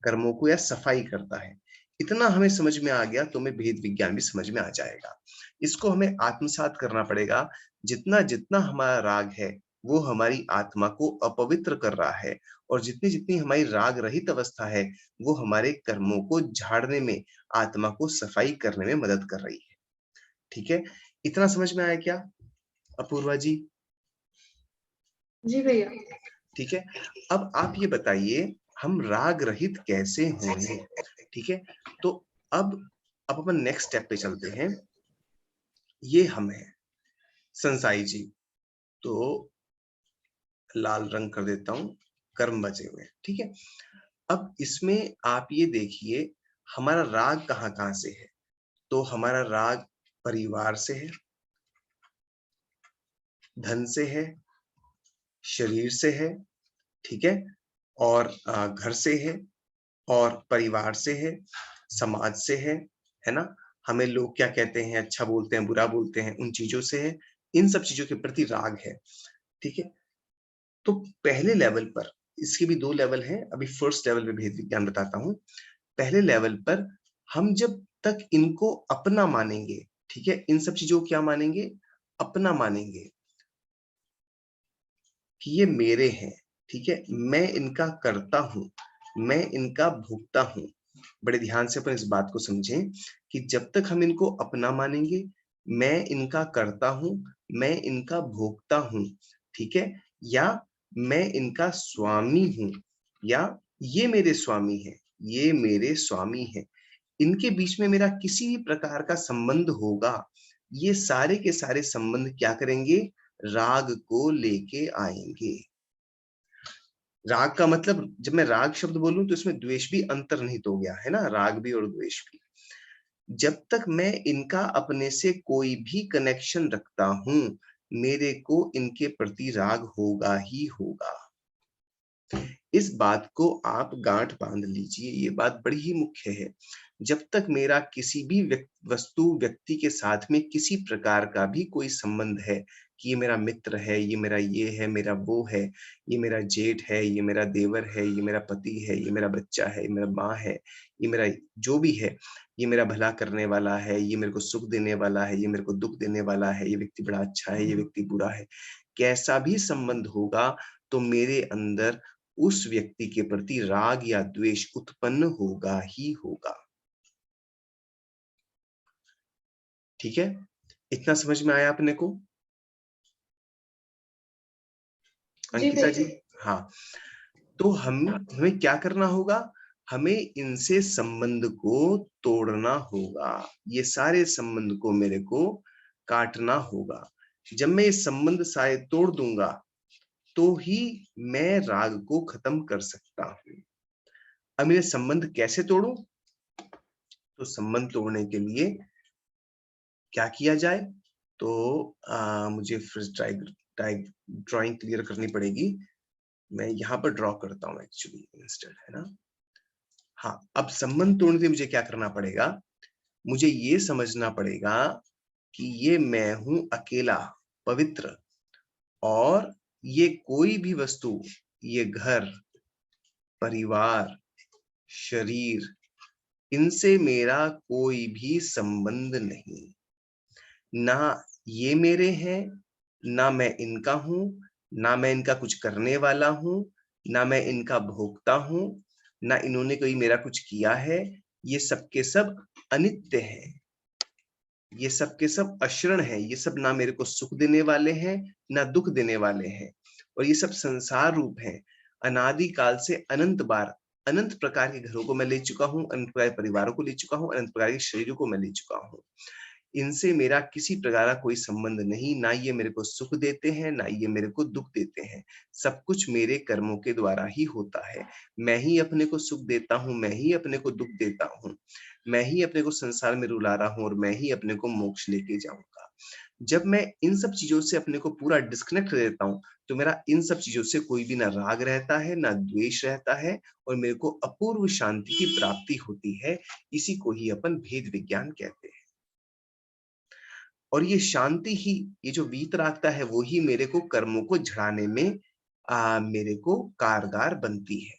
Speaker 1: कर्मों को या सफाई करता है। इतना हमें समझ में आ गया तो हमें भेद विज्ञान भी समझ में आ जाएगा। इसको हमें आत्मसात करना पड़ेगा। जितना जितना हमारा राग है वो हमारी आत्मा को अपवित्र कर रहा है, और जितनी जितनी हमारी राग रहित अवस्था है वो हमारे कर्मों को झाड़ने में, आत्मा को सफाई करने में मदद कर रही है। ठीक है, इतना समझ में आया क्या अपूर्वा जी?
Speaker 2: जी भैया।
Speaker 1: ठीक है, अब आप ये बताइए हम राग रहित कैसे होंगे। ठीक है, तो अब अपन नेक्स्ट स्टेप पे चलते हैं। ये हम हैं संसाई जी, तो लाल रंग कर देता हूं, कर्म बचे हुए। ठीक है, अब इसमें आप ये देखिए हमारा राग कहां कहां से है। तो हमारा राग परिवार से है, धन से है, शरीर से है, ठीक है, और घर से है, और परिवार से है, समाज से है ना, हमें लोग क्या कहते हैं, अच्छा बोलते हैं, बुरा बोलते हैं, उन चीजों से है, इन सब चीजों के प्रति राग है। ठीक है, तो पहले लेवल पर, इसके भी दो लेवल हैं, अभी फर्स्ट लेवल पे भेद विज्ञान बताता हूं। पहले लेवल पर हम जब तक इनको अपना मानेंगे, ठीक है, इन सब चीजों को क्या मानेंगे, अपना मानेंगे कि ये मेरे हैं, ठीक है, मैं इनका करता हूं, मैं इनका भोगता हूं। बड़े ध्यान से अपन इस बात को समझें कि जब तक हम इनको अपना मानेंगे, मैं इनका करता हूं, मैं इनका भोगता हूं, ठीक है, या मैं इनका स्वामी हूं, या ये मेरे स्वामी हैं, ये मेरे स्वामी हैं, इनके बीच में मेरा किसी भी प्रकार का संबंध होगा, ये सारे के सारे संबंध क्या करेंगे, राग को लेके आएंगे। राग का मतलब, जब मैं राग शब्द बोलूं तो इसमें द्वेष भी अंतर्निहित हो गया है ना, राग भी और द्वेष भी। जब तक मैं इनका अपने से कोई भी कनेक्शन रखता हूं, मेरे को इनके प्रति राग होगा ही होगा। इस बात को आप गांठ बांध लीजिए, ये बात बड़ी ही मुख्य है। जब तक मेरा किसी भी वस्तु व्यक्ति के साथ में किसी प्रकार का भी कोई संबंध है कि ये मेरा मित्र है, ये मेरा ये है, मेरा वो है, ये मेरा जेठ है, ये मेरा देवर है, ये मेरा पति है, ये मेरा बच्चा है, ये मेरा माँ है, ये मेरा जो भी है, ये मेरा भला करने वाला है, ये मेरे को सुख देने वाला है, ये मेरे को दुख देने वाला है, ये व्यक्ति बड़ा अच्छा है, ये व्यक्ति बुरा है, कैसा भी संबंध होगा तो मेरे अंदर उस व्यक्ति के प्रति राग या द्वेष उत्पन्न होगा ही होगा। ठीक है, इतना समझ में आया अपने को? अंकिता जी,
Speaker 2: भैया।
Speaker 1: हाँ, तो हमें क्या करना होगा, हमें इनसे संबंध को तोड़ना होगा, ये सारे संबंध को मेरे को काटना होगा। जब मैं ये संबंध सारे तोड़ दूंगा तो ही मैं राग को खत्म कर सकता हूं। अब मेरे संबंध कैसे तोड़ूं? तो संबंध तोड़ने के लिए क्या किया जाए? तो मुझे फिर ड्राइंग क्लियर करनी पड़ेगी। मैं यहाँ पर ड्रॉ करता हूँ एक्चुअली इंस्टेड, है ना। हाँ, अब संबंध तोड़ने के लिए मुझे क्या करना पड़ेगा? मुझे ये समझना पड़ेगा कि ये मैं हूं अकेला, पवित्र, और ये कोई भी वस्तु, ये घर, परिवार, शरीर, इनसे मेरा कोई भी संबंध नहीं। ना ये मेरे हैं, ना मैं इनका हूं, ना मैं इनका कुछ करने वाला हूं, ना मैं इनका भोगता हूं, ना इन्होंने कोई मेरा कुछ किया है। ये सब के सब अनित्य हैं, ये सब के सब अक्षरण हैं, ये सब ना मेरे को सुख देने वाले हैं ना दुख देने वाले हैं, और ये सब संसार रूप हैं। अनादि काल से अनंत बार अनंत प्रकार के घरों को मैं ले चुका हूँ, अनंत प्रकार के परिवारों को ले चुका हूँ, अनंत प्रकार के शरीरों को मैं ले चुका हूँ। इनसे मेरा किसी प्रकार का कोई संबंध नहीं, ना ये मेरे को सुख देते हैं ना ये मेरे को दुख देते हैं। सब कुछ मेरे कर्मों के द्वारा ही होता है। मैं ही अपने को सुख देता हूँ, मैं ही अपने को दुख देता हूँ, मैं ही अपने को संसार में रुला रहा हूँ, और मैं ही अपने को मोक्ष लेके जाऊंगा। जब मैं इन सब चीजों से अपने को पूरा डिस्कनेक्ट कर देता हूँ तो मेरा इन सब चीजों से कोई भी ना राग रहता है ना द्वेष रहता है, और मेरे को अपूर्व शांति की प्राप्ति होती है। इसी को ही अपन भेद विज्ञान कहते हैं। और ये शांति ही, ये जो वीतरागता है, वो ही मेरे को कर्मों को झड़ाने में मेरे को कारगर बनती है।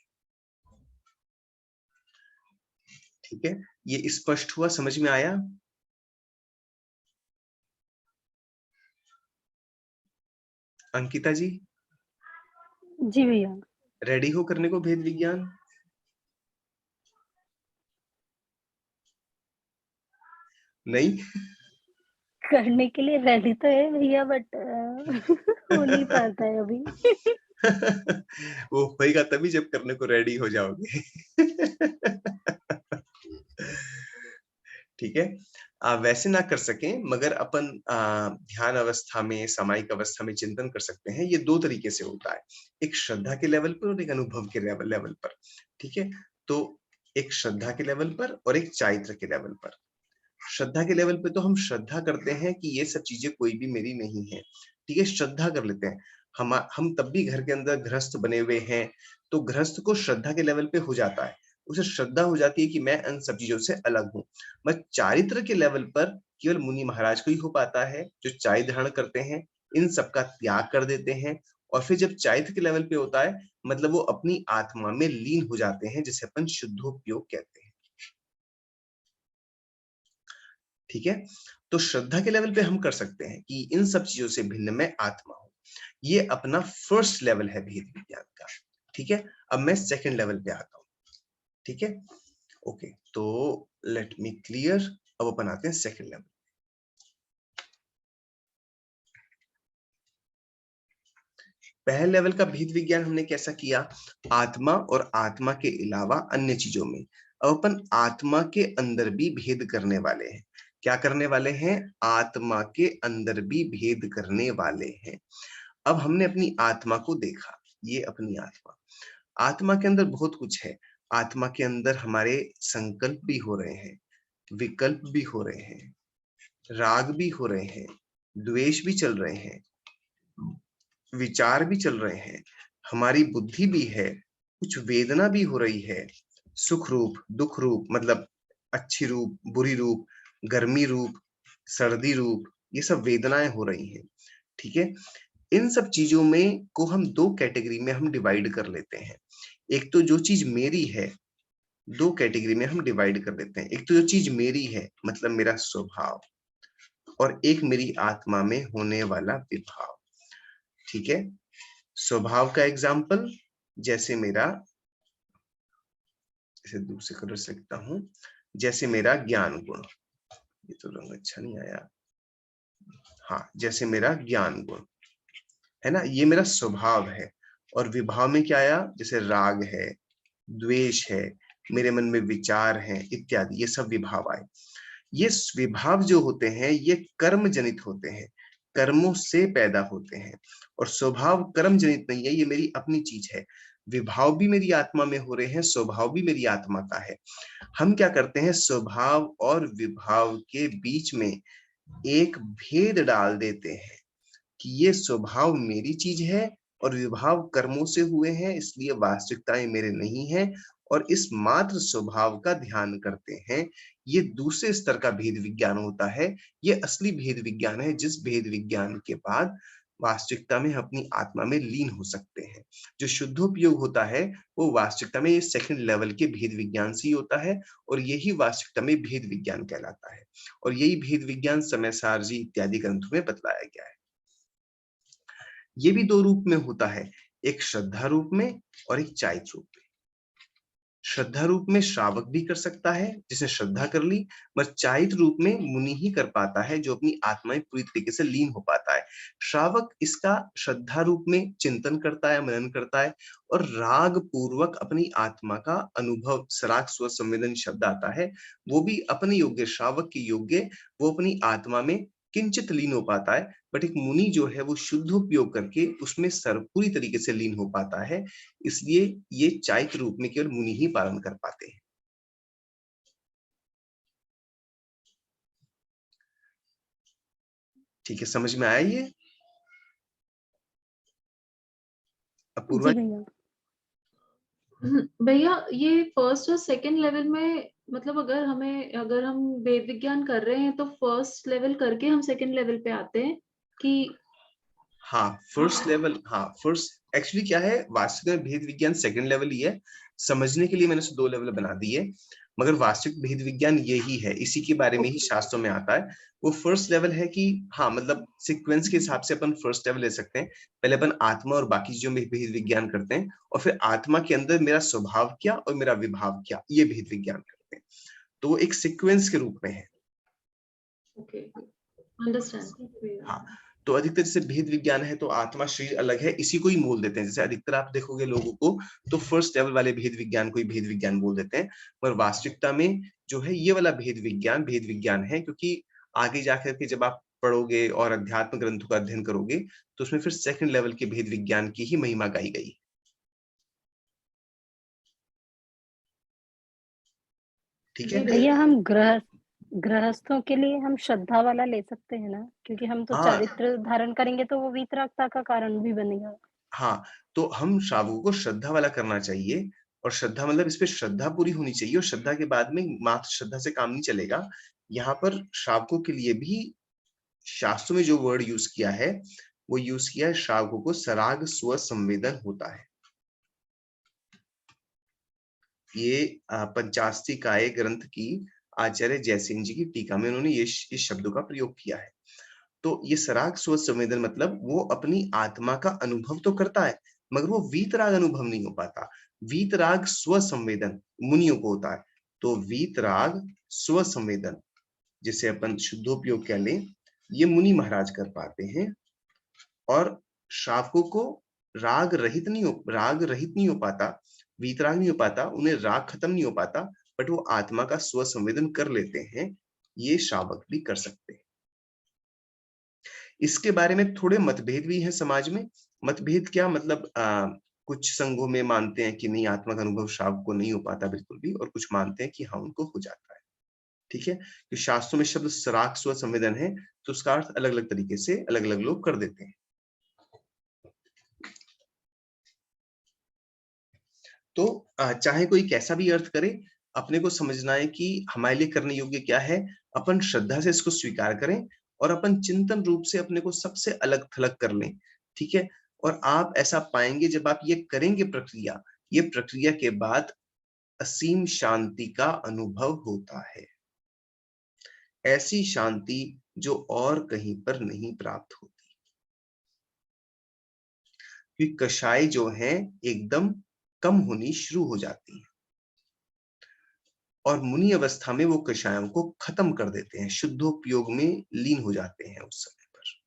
Speaker 1: ठीक है, ये स्पष्ट हुआ, समझ में आया? अंकिता जी,
Speaker 3: जी भैया।
Speaker 1: रेडी हो करने को भेद विज्ञान? नहीं?
Speaker 3: करने के लिए रेडी तो है भैया, बट हो नहीं पाता है अभी।
Speaker 1: वो होएगा तभी जब करने को रेडी हो जाओगे। ठीक है, वैसे ना कर सके मगर अपन ध्यान अवस्था में, सामायिक अवस्था में चिंतन कर सकते हैं। ये दो तरीके से होता है, एक श्रद्धा के लेवल पर और एक अनुभव के लेवल पर। ठीक है, तो एक श्रद्धा के लेवल पर और एक चारित्र के लेवल पर। श्रद्धा के लेवल पे तो हम श्रद्धा करते हैं कि ये सब चीजें कोई भी मेरी नहीं है। ठीक है, श्रद्धा कर लेते हैं। हम तब भी घर के अंदर गृहस्थ बने हुए हैं, तो गृहस्थ को श्रद्धा के लेवल पे हो जाता है, उसे श्रद्धा हो जाती है कि मैं इन सब चीजों से अलग हूँ। बस चारित्र के लेवल पर केवल मुनि महाराज को ही हो पाता है, जो चाय धारण करते हैं, इन सब का त्याग कर देते हैं। और फिर जब चारित्र के लेवल पे होता है, मतलब वो अपनी आत्मा में लीन हो जाते हैं, जिसे अपन शुद्धोपयोग कहते हैं। ठीक है, तो श्रद्धा के लेवल पे हम कर सकते हैं कि इन सब चीजों से भिन्न मैं आत्मा हूं। ये अपना फर्स्ट लेवल है भेद विज्ञान का। ठीक है, अब मैं सेकंड लेवल पे आता हूं। ठीक है, ओके, तो लेट मी क्लियर। अब अपन आते हैं सेकंड लेवल। पहले लेवल का भेद विज्ञान हमने कैसा किया? आत्मा और आत्मा के अलावा अन्य चीजों में। अब अपन आत्मा के अंदर भी भेद करने वाले हैं। क्या करने वाले हैं? आत्मा के अंदर भी भेद करने वाले हैं। अब हमने अपनी आत्मा को देखा, ये अपनी आत्मा, आत्मा के अंदर बहुत कुछ है। आत्मा के अंदर हमारे संकल्प भी हो रहे हैं, विकल्प भी हो रहे हैं, राग भी हो रहे हैं, द्वेष भी चल रहे हैं, विचार भी चल रहे हैं, हमारी बुद्धि भी है, कुछ वेदना भी हो रही है, सुख रूप, दुख रूप, मतलब अच्छी रूप, बुरी रूप, गर्मी रूप, सर्दी रूप, ये सब वेदनाएं हो रही हैं। ठीक है, इन सब चीजों में को हम दो कैटेगरी में हम डिवाइड कर लेते हैं। एक तो जो चीज मेरी है, दो कैटेगरी में हम डिवाइड कर लेते हैं। एक तो जो चीज मेरी है, मतलब मेरा स्वभाव, और एक मेरी आत्मा में होने वाला विभाव। ठीक है, स्वभाव का एग्जाम्पल, जैसे मेरा, इसे दूसरे कलर से लिखता हूं, जैसे मेरा ज्ञान गुण, ये तो रंग अच्छा नहीं आया, हाँ, जैसे मेरा ज्ञान गुण है ना, ये मेरा स्वभाव है। और विभाव में क्या आया, जैसे राग है, द्वेष है, मेरे मन में विचार हैं इत्यादि, ये सब विभाव आए। ये विभाव जो होते हैं ये कर्म जनित होते हैं, कर्मों से पैदा होते हैं, और स्वभाव कर्म जनित नहीं है, ये मेरी अपनी चीज है। विभाव भी मेरी आत्मा में हो रहे हैं, स्वभाव भी मेरी आत्मा का है। हम क्या करते हैं, स्वभाव और विभाव के बीच में एक भेद डाल देते हैं कि ये स्वभाव मेरी चीज है और विभाव कर्मों से हुए हैं, इसलिए वास्तविकताएं मेरे नहीं है, और इस मात्र स्वभाव का ध्यान करते हैं। ये दूसरे स्तर का भेद विज्ञान होता है। ये असली भेद विज्ञान है, जिस भेद विज्ञान के बाद वास्तविकता में अपनी आत्मा में लीन हो सकते हैं। जो शुद्धोपयोग होता है वो वास्तविकता में ये सेकंड लेवल के भेद विज्ञान से ही होता है, और यही वास्तविकता में भेद विज्ञान कहलाता है। और यही भेद विज्ञान समयसार जी इत्यादि ग्रंथों में बतलाया गया है। ये भी दो रूप में होता है, एक श्रद्धा रूप में और एक चारित्र रूप में। श्रद्धा रूप में श्रावक भी कर सकता है जिसने श्रद्धा कर ली, मगर चारित्र रूप में मुनि ही कर पाता है जो अपनी आत्मा में पूरी तरीके से लीन हो पाता है। श्रावक इसका श्रद्धा रूप में चिंतन करता है, मनन करता है, और राग पूर्वक अपनी आत्मा का अनुभव, सराग स्व संवेदन शब्द आता है, वो भी अपने योग्य, श्रावक के योग्य वो अपनी आत्मा में किंचित लीन हो पाता है। बट एक मुनि जो है वो शुद्ध उपयोग करके उसमें पूरी तरीके से लीन हो पाता है, इसलिए ये चारित्र रूप में केवल मुनि ही पालन कर पाते हैं। ठीक है, समझ में आया ये? अपूर्वा?
Speaker 3: जी भैया।
Speaker 2: भैया ये फर्स्ट और सेकंड लेवल में मतलब अगर हम वेद विज्ञान कर रहे हैं तो फर्स्ट लेवल करके हम सेकंड लेवल पे आते हैं कि
Speaker 1: हाँ, फर्स्ट लेवल, हाँ फर्स्ट एक्चुअली क्या है, वास्तविक में भेद विज्ञान सेकंड लेवल ही है। समझने के लिए मैंने उसे दो लेवल बना दिए, मगर वास्तविक भेद विज्ञान यही है, इसी के बारे में ही शास्त्रों में आता है। वो फर्स्ट लेवल है कि हाँ, मतलब सीक्वेंस के हिसाब से अपन फर्स्ट लेवल ले सकते हैं। पहले अपन आत्मा और बाकी चीजों में भेद विज्ञान करते हैं, और फिर आत्मा के अंदर मेरा स्वभाव क्या और मेरा विभाव क्या, ये भेद विज्ञान करते हैं। तो वो एक सीक्वेंस के रूप में है।
Speaker 2: Okay, understand.
Speaker 1: हाँ, तो अधिकतर जैसे भेद विज्ञान है तो आत्मा शरीर अलग है, इसी को ही मोल देते हैं। जैसे अधिकतर आप देखोगे लोगों को तो फर्स्ट लेवल वाले भेद विज्ञान को ही भेद विज्ञान बोल देते हैं, पर वास्तविकता में जो है ये वाला भेद विज्ञान है, क्योंकि आगे जाकर के जब आप पढ़ोगे और अध्यात्म ग्रंथों का अध्ययन करोगे तो उसमें फिर सेकंड लेवल के भेद विज्ञान की ही महिमा गाई गई। ठीक है
Speaker 3: भैया हम गृहस्थों के लिए हम श्रद्धा वाला ले सकते हैं ना, क्योंकि हम तो
Speaker 1: हाँ
Speaker 3: चारित्र धारण करेंगे तो वो वीतरागता का कारण भी बनेगा।
Speaker 1: हाँ, तो हम श्रावकों को श्रद्धा वाला करना चाहिए, और श्रद्धा मतलब इस पे श्रद्धा पूरी होनी चाहिए, और श्रद्धा के बाद में मात्र श्रद्धा से काम नहीं चलेगा। यहाँ पर श्रावकों के लिए भी शास्त्रों में जो वर्ड यूज किया है वो यूज किया है, श्रावकों को सराग स्व संवेदन होता है। ये पंचास्ती काय ग्रंथ की आचार्य जयसिंह जी की टीका में उन्होंने इस शब्दों का प्रयोग किया है। तो ये सराग स्व संवेदन मतलब वो अपनी आत्मा का अनुभव तो करता है, मगर वो वीतराग अनुभव नहीं हो पाता। वीतराग स्व संवेदन मुनियों को होता है। तो वीतराग स्व संवेदन जिसे अपन शुद्धोपयोग कह लें, ये मुनि महाराज कर पाते हैं। और श्रावकों को राग रहित नहीं हो पाता, वीतराग नहीं हो पाता, उन्हें राग खत्म नहीं हो पाता, बट वो आत्मा का स्व संवेदन कर लेते हैं। ये श्रावक भी कर सकते हैं। इसके बारे में थोड़े मतभेद भी हैं समाज में। मतभेद क्या मतलब, कुछ संघों में मानते हैं कि नहीं, आत्मा का अनुभव श्रावक को नहीं हो पाता बिल्कुल भी, और कुछ मानते हैं कि हाँ उनको हो जाता है। ठीक है, तो शास्त्रों में शब्द सराग स्व संवेदन है, तो उसका अर्थ अलग अलग तरीके से अलग अलग लोग कर देते हैं। तो चाहे कोई कैसा भी अर्थ करे, अपने को समझना है कि हमारे लिए करने योग्य क्या है। अपन श्रद्धा से इसको स्वीकार करें, और अपन चिंतन रूप से अपने को सबसे अलग थलग कर लें। ठीक है, और आप ऐसा पाएंगे जब आप ये करेंगे प्रक्रिया, ये प्रक्रिया के बाद असीम शांति का अनुभव होता है। ऐसी शांति जो और कहीं पर नहीं प्राप्त होती, क्योंकि कषाय जो है एकदम कम होनी शुरू हो जाती है, और मुनि अवस्था में वो कषायों को खत्म कर देते हैं, शुद्धोपयोग में लीन हो जाते हैं उस समय पर।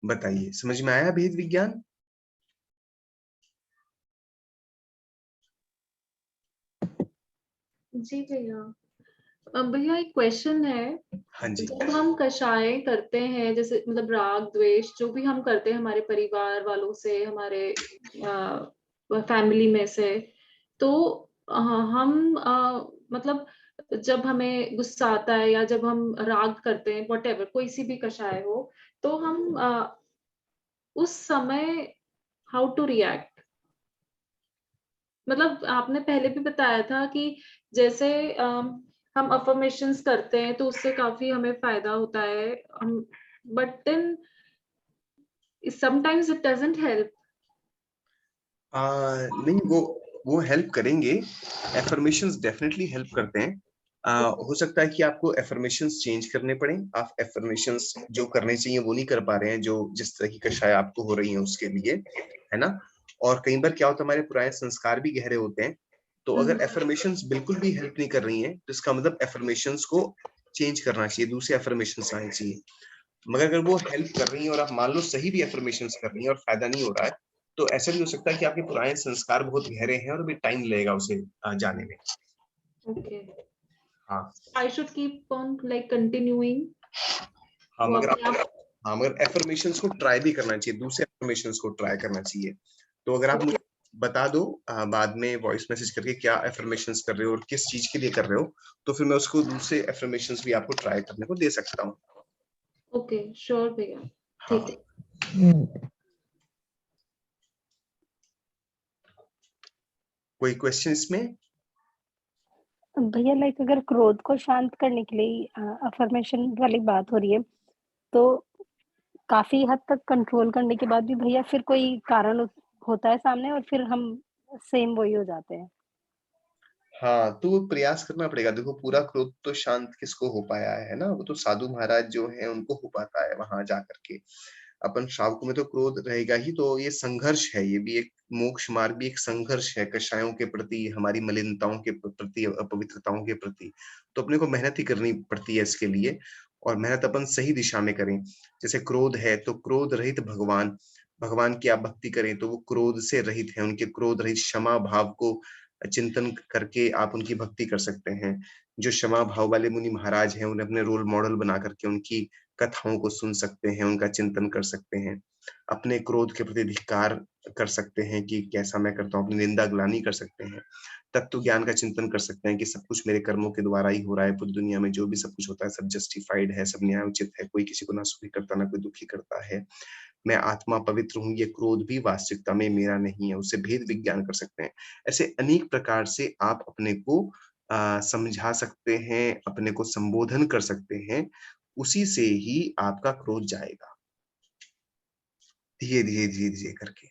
Speaker 1: बताइए, समझ में आया भेद विज्ञान?
Speaker 2: जी भैया। भैया एक क्वेश्चन है,
Speaker 1: हाँ जी।
Speaker 2: जब हम कषाय करते हैं, जैसे मतलब राग द्वेष जो भी हम करते हैं हमारे परिवार वालों से, हमारे फैमिली में से, तो हम मतलब जब हमें गुस्सा आता है या जब हम राग करते हैं, व्हाटएवर कोई सी भी कषाय हो, तो हम उस समय हाउ टू रिएक्ट, मतलब आपने पहले भी बताया था कि जैसे हम अफर्मेशंस करते हैं तो उससे काफी हमें फायदा होता है, हम but then sometimes it doesn't help.
Speaker 1: नहीं, वो हेल्प करेंगे। एफर्मेशंस डेफिनेटली हेल्प करते हैं। हो सकता है कि आपको एफर्मेशंस चेंज करने पड़े। आप एफर्मेशंस जो करने चाहिए वो नहीं कर पा रहे हैं, जो जिस तरह की कषाय आपको हो रही है उसके लिए, है ना। और कई बार क्या होता है, हमारे पुराने संस्कार भी गहरे होते हैं, तो अगर एफर्मेशंस बिल्कुल भी हेल्प नहीं कर रही हैं, तो इसका मतलब एफर्मेशंस को चेंज करना चाहिए, दूसरे एफर्मेशंस आने चाहिए। मगर अगर वो हेल्प कर रही है और आप मान लो सही भी एफर्मेशंस कर रही हैं और फायदा नहीं हो रहा है, तो ऐसा भी हो सकता है कि आपके पुराने संस्कार बहुत गहरे हैं और अभी टाइम लगेगा उसे जाने में।
Speaker 2: ओके,
Speaker 1: हाँ
Speaker 2: I should keep on like continuing.
Speaker 1: हाँ,
Speaker 2: वो
Speaker 1: मगर
Speaker 2: अपने आप।
Speaker 1: हाँ, मगर एफर्मेशंस को ट्राई भी करना चाहिए, दूसरे एफर्मेशंस को ट्राई करना चाहिए। तो अगर आप मुझे बता दो बाद में वॉइस मैसेज करके क्या एफर्मेशंस कर रहे हो और किस चीज के लिए कर रहे हो, तो फिर मैं उसको दूसरे एफर्मेशंस भी आपको ट्राई करने को दे सकता हूँ।
Speaker 2: ओके श्योर भैया,
Speaker 1: हाँ,
Speaker 2: ठीक है।
Speaker 1: कोई क्वेश्चन इसमें?
Speaker 3: भैया लाइक अगर क्रोध को शांत करने के लिए अफर्मेशन वाली बात हो रही है, तो काफी हद तक कंट्रोल करने के बाद भी भैया फिर कोई कारण होता है सामने और फिर हम सेम वही हो जाते हैं।
Speaker 1: हाँ, तो वो प्रयास करना पड़ेगा। देखो, पूरा क्रोध तो शांत किसको हो पाया है ना? वो तो साधु महाराज जो हैं उनको हो पाता है वहां जाकर के। अपन श्रावकों में तो क्रोध रहेगा ही। तो ये संघर्ष है, ये भी एक मोक्ष मार्ग भी एक संघर्ष है कषायों के प्रति, हमारी मलिनताओं के प्रति, अपवित्रताओं के प्रति। तो अपने को मेहनत ही करनी पड़ती है इसके लिए, और मेहनत अपन सही दिशा में करें। जैसे क्रोध है तो क्रोध रहित भगवान, भगवान की आप भक्ति करें तो वो क्रोध से रहित है, उनके क्रोध रहित क्षमा भाव को चिंतन करके आप उनकी भक्ति कर सकते हैं। जो क्षमा भाव वाले मुनि महाराज हैं, उन्हें अपने रोल मॉडल बना करके उनकी कथाओं को सुन सकते हैं, उनका चिंतन कर सकते हैं। अपने क्रोध के प्रति धिक्कार कर सकते हैं कि कैसा मैं करता हूँ, अपनी निंदा ग्लानि कर सकते हैं। तत्व ज्ञान का चिंतन कर सकते हैं कि सब कुछ मेरे कर्मों के द्वारा ही हो रहा है, पूरी दुनिया में जो भी सब कुछ होता है सब जस्टिफाइड है, सब न्यायोचित है, कोई किसी को ना सुखी करता ना कोई दुखी करता है। मैं आत्मा पवित्र हूँ, ये क्रोध भी वास्तविकता में मेरा नहीं है, उससे भेद विज्ञान कर सकते हैं। ऐसे अनेक प्रकार से आप अपने को समझा सकते हैं, अपने को संबोधन कर सकते हैं। उसी से ही आपका क्रोध जाएगा, धीरे धीरे धीरे धीरे करके,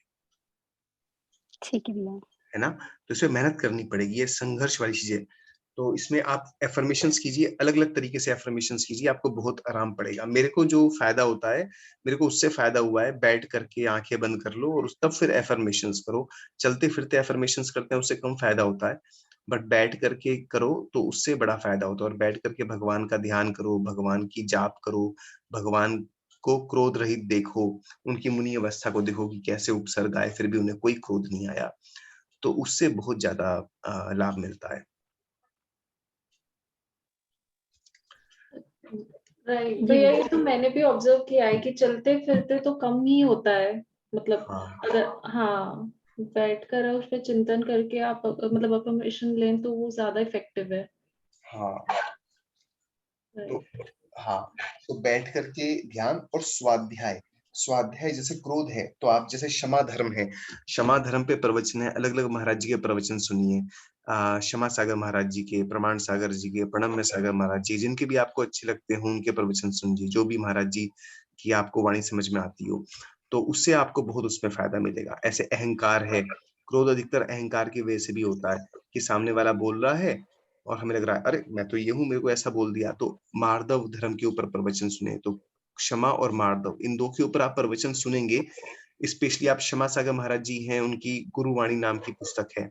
Speaker 3: ठीक है भैया।
Speaker 1: है ना। तो इसमें मेहनत करनी पड़ेगी, ये संघर्ष वाली चीजें। तो इसमें आप एफर्मेशंस कीजिए, अलग अलग तरीके से एफर्मेशंस कीजिए, आपको बहुत आराम पड़ेगा। मेरे को जो फायदा होता है, मेरे को उससे फायदा हुआ है, बैठ करके आंखें बंद कर लो और तब फिर एफर्मेशंस करो। चलते फिरते एफर्मेशंस करते हैं उससे कम फायदा होता है, बट बैठ करके करो तो उससे बड़ा फायदा होता है। और बैठ करके भगवान का ध्यान करो, भगवान की जाप करो, भगवान को क्रोध रहित देखो, उनकी मुनि अवस्था को देखो कि कैसे उपसर्ग आए फिर भी उन्हें कोई क्रोध नहीं आया। तो उससे बहुत ज्यादा लाभ मिलता है।
Speaker 2: राइट
Speaker 3: जी
Speaker 2: भैया,
Speaker 3: भैया।
Speaker 2: ये तो मैंने भी ऑब्जर्व किया है कि चलते फिरते तो कम ही होता है, मतलब
Speaker 1: हाँ
Speaker 2: अगर हाँ बैठ कर उस पर चिंतन करके आप मतलब अफर्मेशन लें तो वो ज्यादा इफेक्टिव है।
Speaker 1: हाँ। तो
Speaker 2: राइट।
Speaker 1: हाँ, तो बैठ करके ध्यान और स्वाध्याय। स्वाध्याय जैसे क्रोध है तो आप जैसे क्षमा धर्म है, क्षमा धर्म पे प्रवचन है, अलग अलग महाराज जी के प्रवचन सुनिए। क्षमा सागर महाराज जी के, प्रमाण सागर जी के, प्रणम्य सागर महाराज जी, जिनके भी आपको अच्छे लगते हो उनके प्रवचन सुनिए, जो भी महाराज जी की आपको वाणी समझ में आती हो, तो उससे आपको बहुत उसमें फायदा मिलेगा। ऐसे अहंकार है, क्रोध अधिकतर अहंकार की वजह से भी होता है कि सामने वाला बोल रहा है और हमें लग रहा है अरे मैं तो ये हूँ, मेरे को ऐसा बोल दिया। तो मार्दव धर्म के ऊपर प्रवचन सुने, तो क्षमा और मार्दव इन दो के ऊपर आप प्रवचन सुनेंगे। स्पेशली आप क्षमा सागर महाराज जी हैं, उनकी गुरुवाणी नाम की पुस्तक है,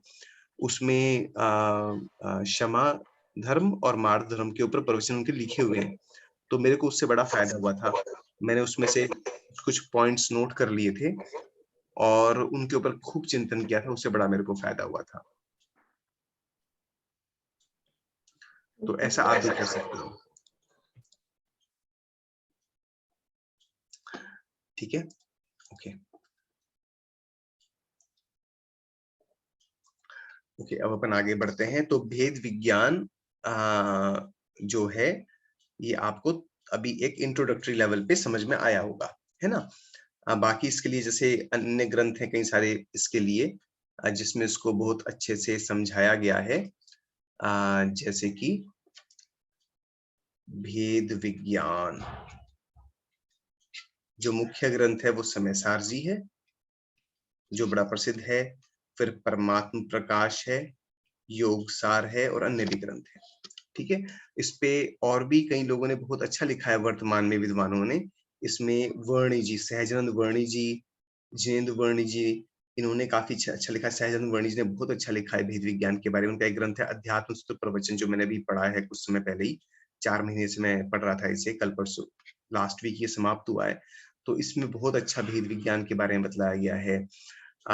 Speaker 1: उसमें क्षमा धर्म और मार्द धर्म के ऊपर प्रवचन उनके लिखे हुए हैं। तो मेरे को उससे बड़ा फायदा हुआ था। मैंने उसमें से कुछ पॉइंट्स नोट कर लिए थे और उनके ऊपर खूब चिंतन किया था, उससे बड़ा मेरे को फायदा हुआ था। तो ऐसा आप भी कर सकते हो। ठीक है, ओके ओके, अब अपन आगे बढ़ते हैं। तो भेद विज्ञान जो है ये आपको अभी एक इंट्रोडक्टरी लेवल पे समझ में आया होगा, है ना। बाकी इसके लिए जैसे अन्य ग्रंथ हैं कई सारे इसके लिए, जिसमें इसको बहुत अच्छे से समझाया गया है, जैसे कि भेद विज्ञान। जो मुख्य ग्रंथ है वो समयसार जी है, जो बड़ा प्रसिद्ध है। फिर परमात्म प्रकाश है, योगसार है और अन्य भी ग्रंथ है। ठीक है, इस पे और भी कई लोगों ने बहुत अच्छा लिखा है वर्तमान में, विद्वानों ने। इसमें वर्णी जी, सहजानंद वर्णी जी, जिनेंद्र वर्णी जी, इन्होंने काफी अच्छा लिखा है। सहजानंद वर्णी जी ने बहुत अच्छा लिखा है भेद विज्ञान के बारे में। उनका एक ग्रंथ है अध्यात्म सूत्र प्रवचन, जो मैंने अभी पढ़ा है कुछ समय पहले ही, 4 महीने से मैं पढ़ रहा था इसे, कल परसों लास्ट वीक ये समाप्त हुआ है। तो इसमें बहुत अच्छा भेद विज्ञान के बारे में बतलाया गया है।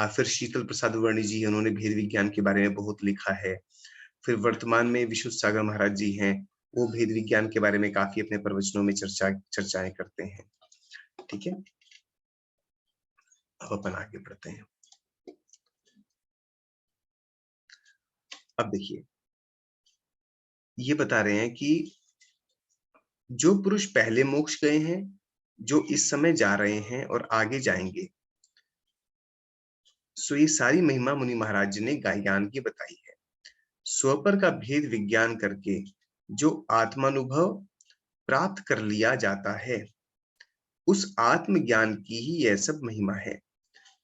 Speaker 1: फिर शीतल प्रसाद वर्णी जी, उन्होंने भेद विज्ञान के बारे में बहुत लिखा है। फिर वर्तमान में विशुद्ध सागर महाराज जी हैं, वो भेद विज्ञान के बारे में काफी अपने प्रवचनों में चर्चाएं करते हैं। ठीक है, अब अपन आगे बढ़ते हैं। अब देखिए, ये बता रहे हैं कि जो पुरुष पहले मोक्ष गए हैं, जो इस समय जा रहे हैं और आगे जाएंगे, सो ये सारी महिमा मुनि महाराज जी ने ज्ञान की बताई है। स्वपर का भेद विज्ञान करके जो आत्मानुभव प्राप्त कर लिया जाता है, उस आत्मज्ञान की ही यह सब महिमा है।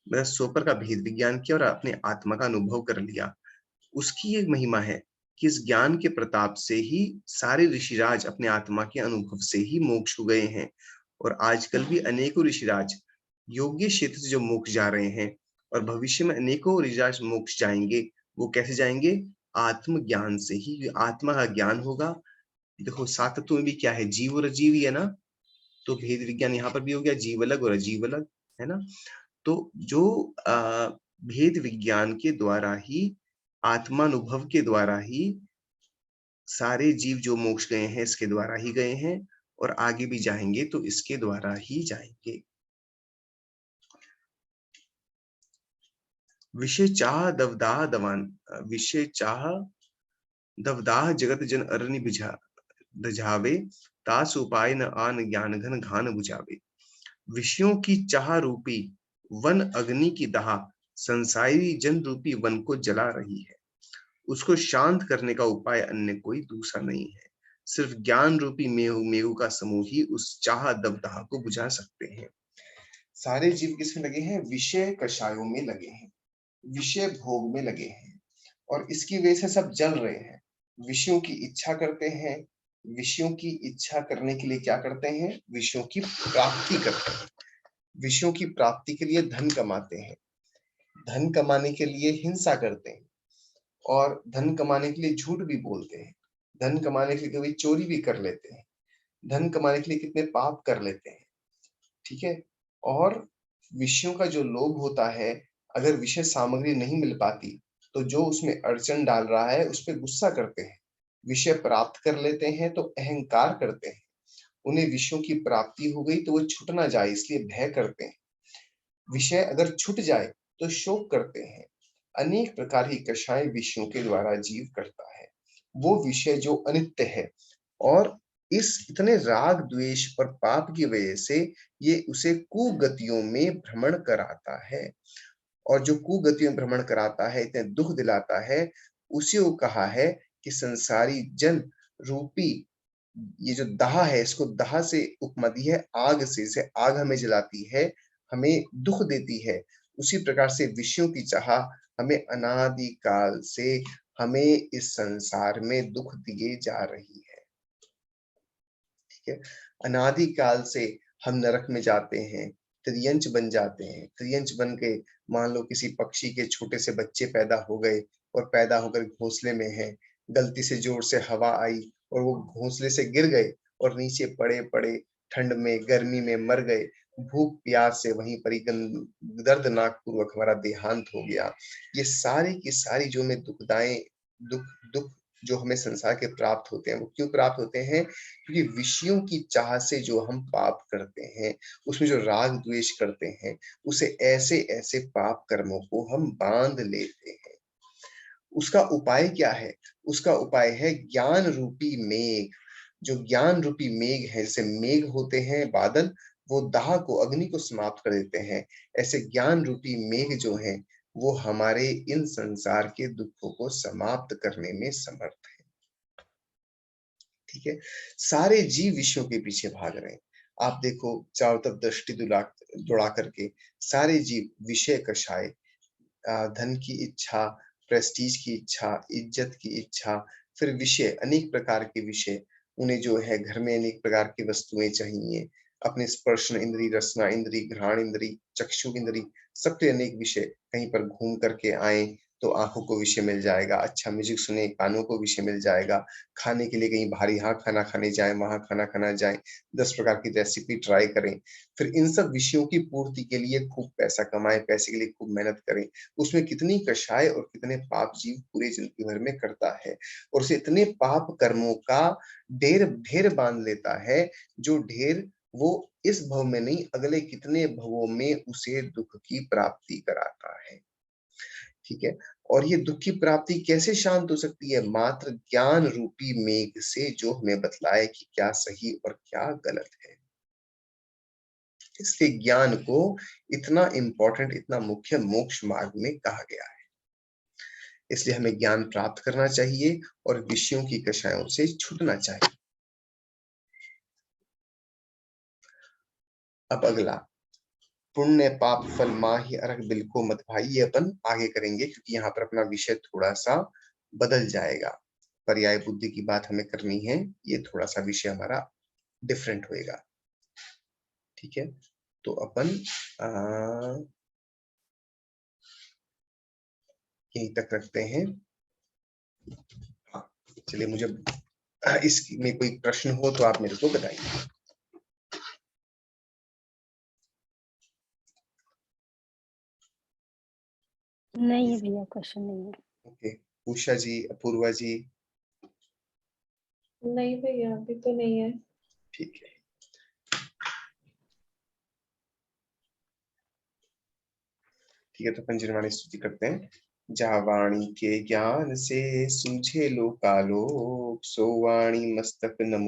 Speaker 1: मतलब स्वपर का भेद विज्ञान किया और अपने आत्मा का अनुभव कर लिया, उसकी एक महिमा है कि इस ज्ञान के प्रताप से ही सारे ऋषिराज अपने आत्मा के अनुभव से ही मोक्ष हो गए हैं। और आजकल भी अनेकों ऋषिराज योग्य क्षेत्र से जो मोक्ष जा रहे हैं, और भविष्य में अनेकों ऋषिराज मोक्ष जाएंगे। वो कैसे जाएंगे? आत्मज्ञान से ही। आत्मा का ज्ञान होगा। देखो, सात तत्व में भी क्या है? जीव और अजीव ही है ना। तो भेद विज्ञान यहाँ पर भी हो गया, जीव अलग और अजीव अलग, है ना। तो जो भेद विज्ञान के द्वारा ही, आत्मानुभव के द्वारा ही सारे जीव जो मोक्ष गए हैं, इसके द्वारा ही गए हैं, और आगे भी जाएंगे तो इसके द्वारा ही जाएंगे। विषय चाह दवदाह दवान, विषय चाह दवदाह जगत जन अरनि दझावे, तास उपाय न आन ज्ञान घन घान बुझावे। विषयों की चाह रूपी वन अग्नि की दाह संसारी जन रूपी वन को जला रही है। उसको शांत करने का उपाय अन्य कोई दूसरा नहीं है। सिर्फ ज्ञान रूपी मेघ का समूह ही उस चाह दवदाह को बुझा सकते हैं। सारे जीव किसमें लगे हैं? विषय कषायों में लगे हैं, विषय भोग में लगे हैं, और इसकी वजह से सब जल रहे हैं। विषयों की इच्छा करते हैं। विषयों की इच्छा करने के लिए क्या करते हैं? विषयों की प्राप्ति करते हैं। विषयों की प्राप्ति के लिए धन कमाते हैं। धन कमाने के लिए हिंसा करते हैं, और धन कमाने के लिए झूठ भी बोलते हैं। धन कमाने के लिए कभी चोरी भी कर लेते हैं। धन कमाने के लिए कितने पाप कर लेते हैं। ठीक है, और विषयों का जो लोभ होता है, अगर विषय सामग्री नहीं मिल पाती तो जो उसमें अड़चन डाल रहा है उस पर गुस्सा करते हैं। विषय प्राप्त कर लेते हैं तो अहंकार करते हैं। उन्हें विषयों की प्राप्ति हो गई तो वो छूट ना जाए इसलिए भय करते हैं। विषय अगर छूट जाए तो शोक करते हैं। अनेक प्रकार की कषाय विषयों के द्वारा जीव करता है। वो विषय जो अनित्य है, और इस इतने राग द्वेष और पाप की वजह से ये उसे कुगतियों में भ्रमण कराता है। और जो कुगतियों में भ्रमण कराता है, इतने दुख दिलाता है, उसी को कहा है कि संसारी जन रूपी ये जो दाह है, इसको दाह से उपमा दी है आग से। जैसे आग हमें जलाती है, हमें दुख देती है, उसी प्रकार से विषयों की चाह हमें अनादि काल से हमें इस संसार में दुख दिए जा रही है। ठीक है, अनादि काल से हम नरक में जाते हैं, त्रियंच बन जाते हैं। त्रियंच बन के मान लो किसी पक्षी के छोटे से बच्चे पैदा हो गए, और पैदा होकर घोंसले में हैं, गलती से जोर से हवा आई और वो घोंसले से गिर गए और नीचे पड़े पड़े ठंड में गर्मी में मर गए। भूख प्यास से वहीं पर ही दर्दनाक पूर्वक हमारा देहांत हो गया। ये सारी की सारी जो हमें दुख दुख जो हमें संसार के प्राप्त होते हैं, वो क्यों प्राप्त होते हैं? क्योंकि विषयों की चाह से जो हम पाप करते हैं, उसमें जो राग द्वेष करते हैं, उसे ऐसे-ऐसे पाप कर्मों को हम बाँध लेते हैं। उसका उपाय क्या है? उसका उपाय है ज्ञान रूपी मेघ। जो ज्ञान रूपी मेघ है, जैसे मेघ होते हैं बादल, वो दाह को, अग्नि को समाप्त कर देते हैं। ऐसे ज्ञान रूपी मेघ जो हैं, वो हमारे इन संसार के दुखों को समाप्त करने में समर्थ हैं। ठीक है? सारे जीव विषयों के पीछे भाग रहे हैं। आप देखो चारों तरफ दृष्टि दौड़ा करके सारे जीव विषय कषाय, धन की इच्छा, प्रेस्टीज की इच्छा, इज्जत की इच्छा, फिर विषय, अनेक प्रकार के विषय। उन्हें जो है घर में अनेक प्रकार की वस्तुएँ चाहिए, अपने स्पर्शन इंद्री, रसना इंद्री, घ्राण इंद्री, चक्षु इंद्री, सबके अनेक विषय। कहीं पर घूम करके आएँ, तो आँखों को विषय मिल जाएगा, अच्छा म्यूज़िक सुने, कानों को विषय मिल जाएगा, खाने के लिए कहीं बाहर यहाँ खाना खाने जाएँ, वहाँ खाना खाना जाएँ, 10 प्रकार की रेसिपी ट्राई करें। फिर इन सब विषयों की पूर्ति के लिए खूब पैसा कमाएँ, पैसे के लिए खूब मेहनत करें। उसमें कितनी कषाय और कितने पाप जीव पूरे जिंदगी भर में करता है, और उसे इतने पाप कर्मों का ढेर बांध लेता है, जो ढेर वो इस भव में नहीं, अगले कितने भवों में उसे दुख की प्राप्ति कराता है। ठीक है? और ये दुख की प्राप्ति कैसे शांत हो सकती है? मात्र ज्ञान रूपी मेघ से, जो हमें बतलाए कि क्या सही और क्या गलत है। इसलिए ज्ञान को इतना इम्पोर्टेंट, इतना मुख्य मोक्ष मार्ग में कहा गया है। इसलिए हमें ज्ञान प्राप्त करना चाहिए और विषयों की कषायों से छूटना चाहिए। अब अगला, पुण्य पाप फल माहि अरख बिल को मत भाई, ये अपन आगे करेंगे, क्योंकि यहाँ पर अपना विषय थोड़ा सा बदल जाएगा। पर्याय बुद्धि की बात हमें करनी है, ये थोड़ा सा विषय हमारा डिफरेंट होएगा। ठीक है? तो अपन यहीं तक रखते हैं। हाँ, चलिए, मुझे इसमें कोई प्रश्न हो तो आप मेरे को बताइए।
Speaker 3: नहीं भैया, क्वेश्चन नहीं है।
Speaker 1: ओके, उषा जी, अपूर्वा जी।
Speaker 2: नहीं भैया, अभी तो नहीं है।
Speaker 1: ठीक है। ठीक है, तो अपन निर्वाणी स्तुति करते हैं। जा वाणी के ज्ञान से सूझे लोकालोक, सो वाणी मस्तक नमो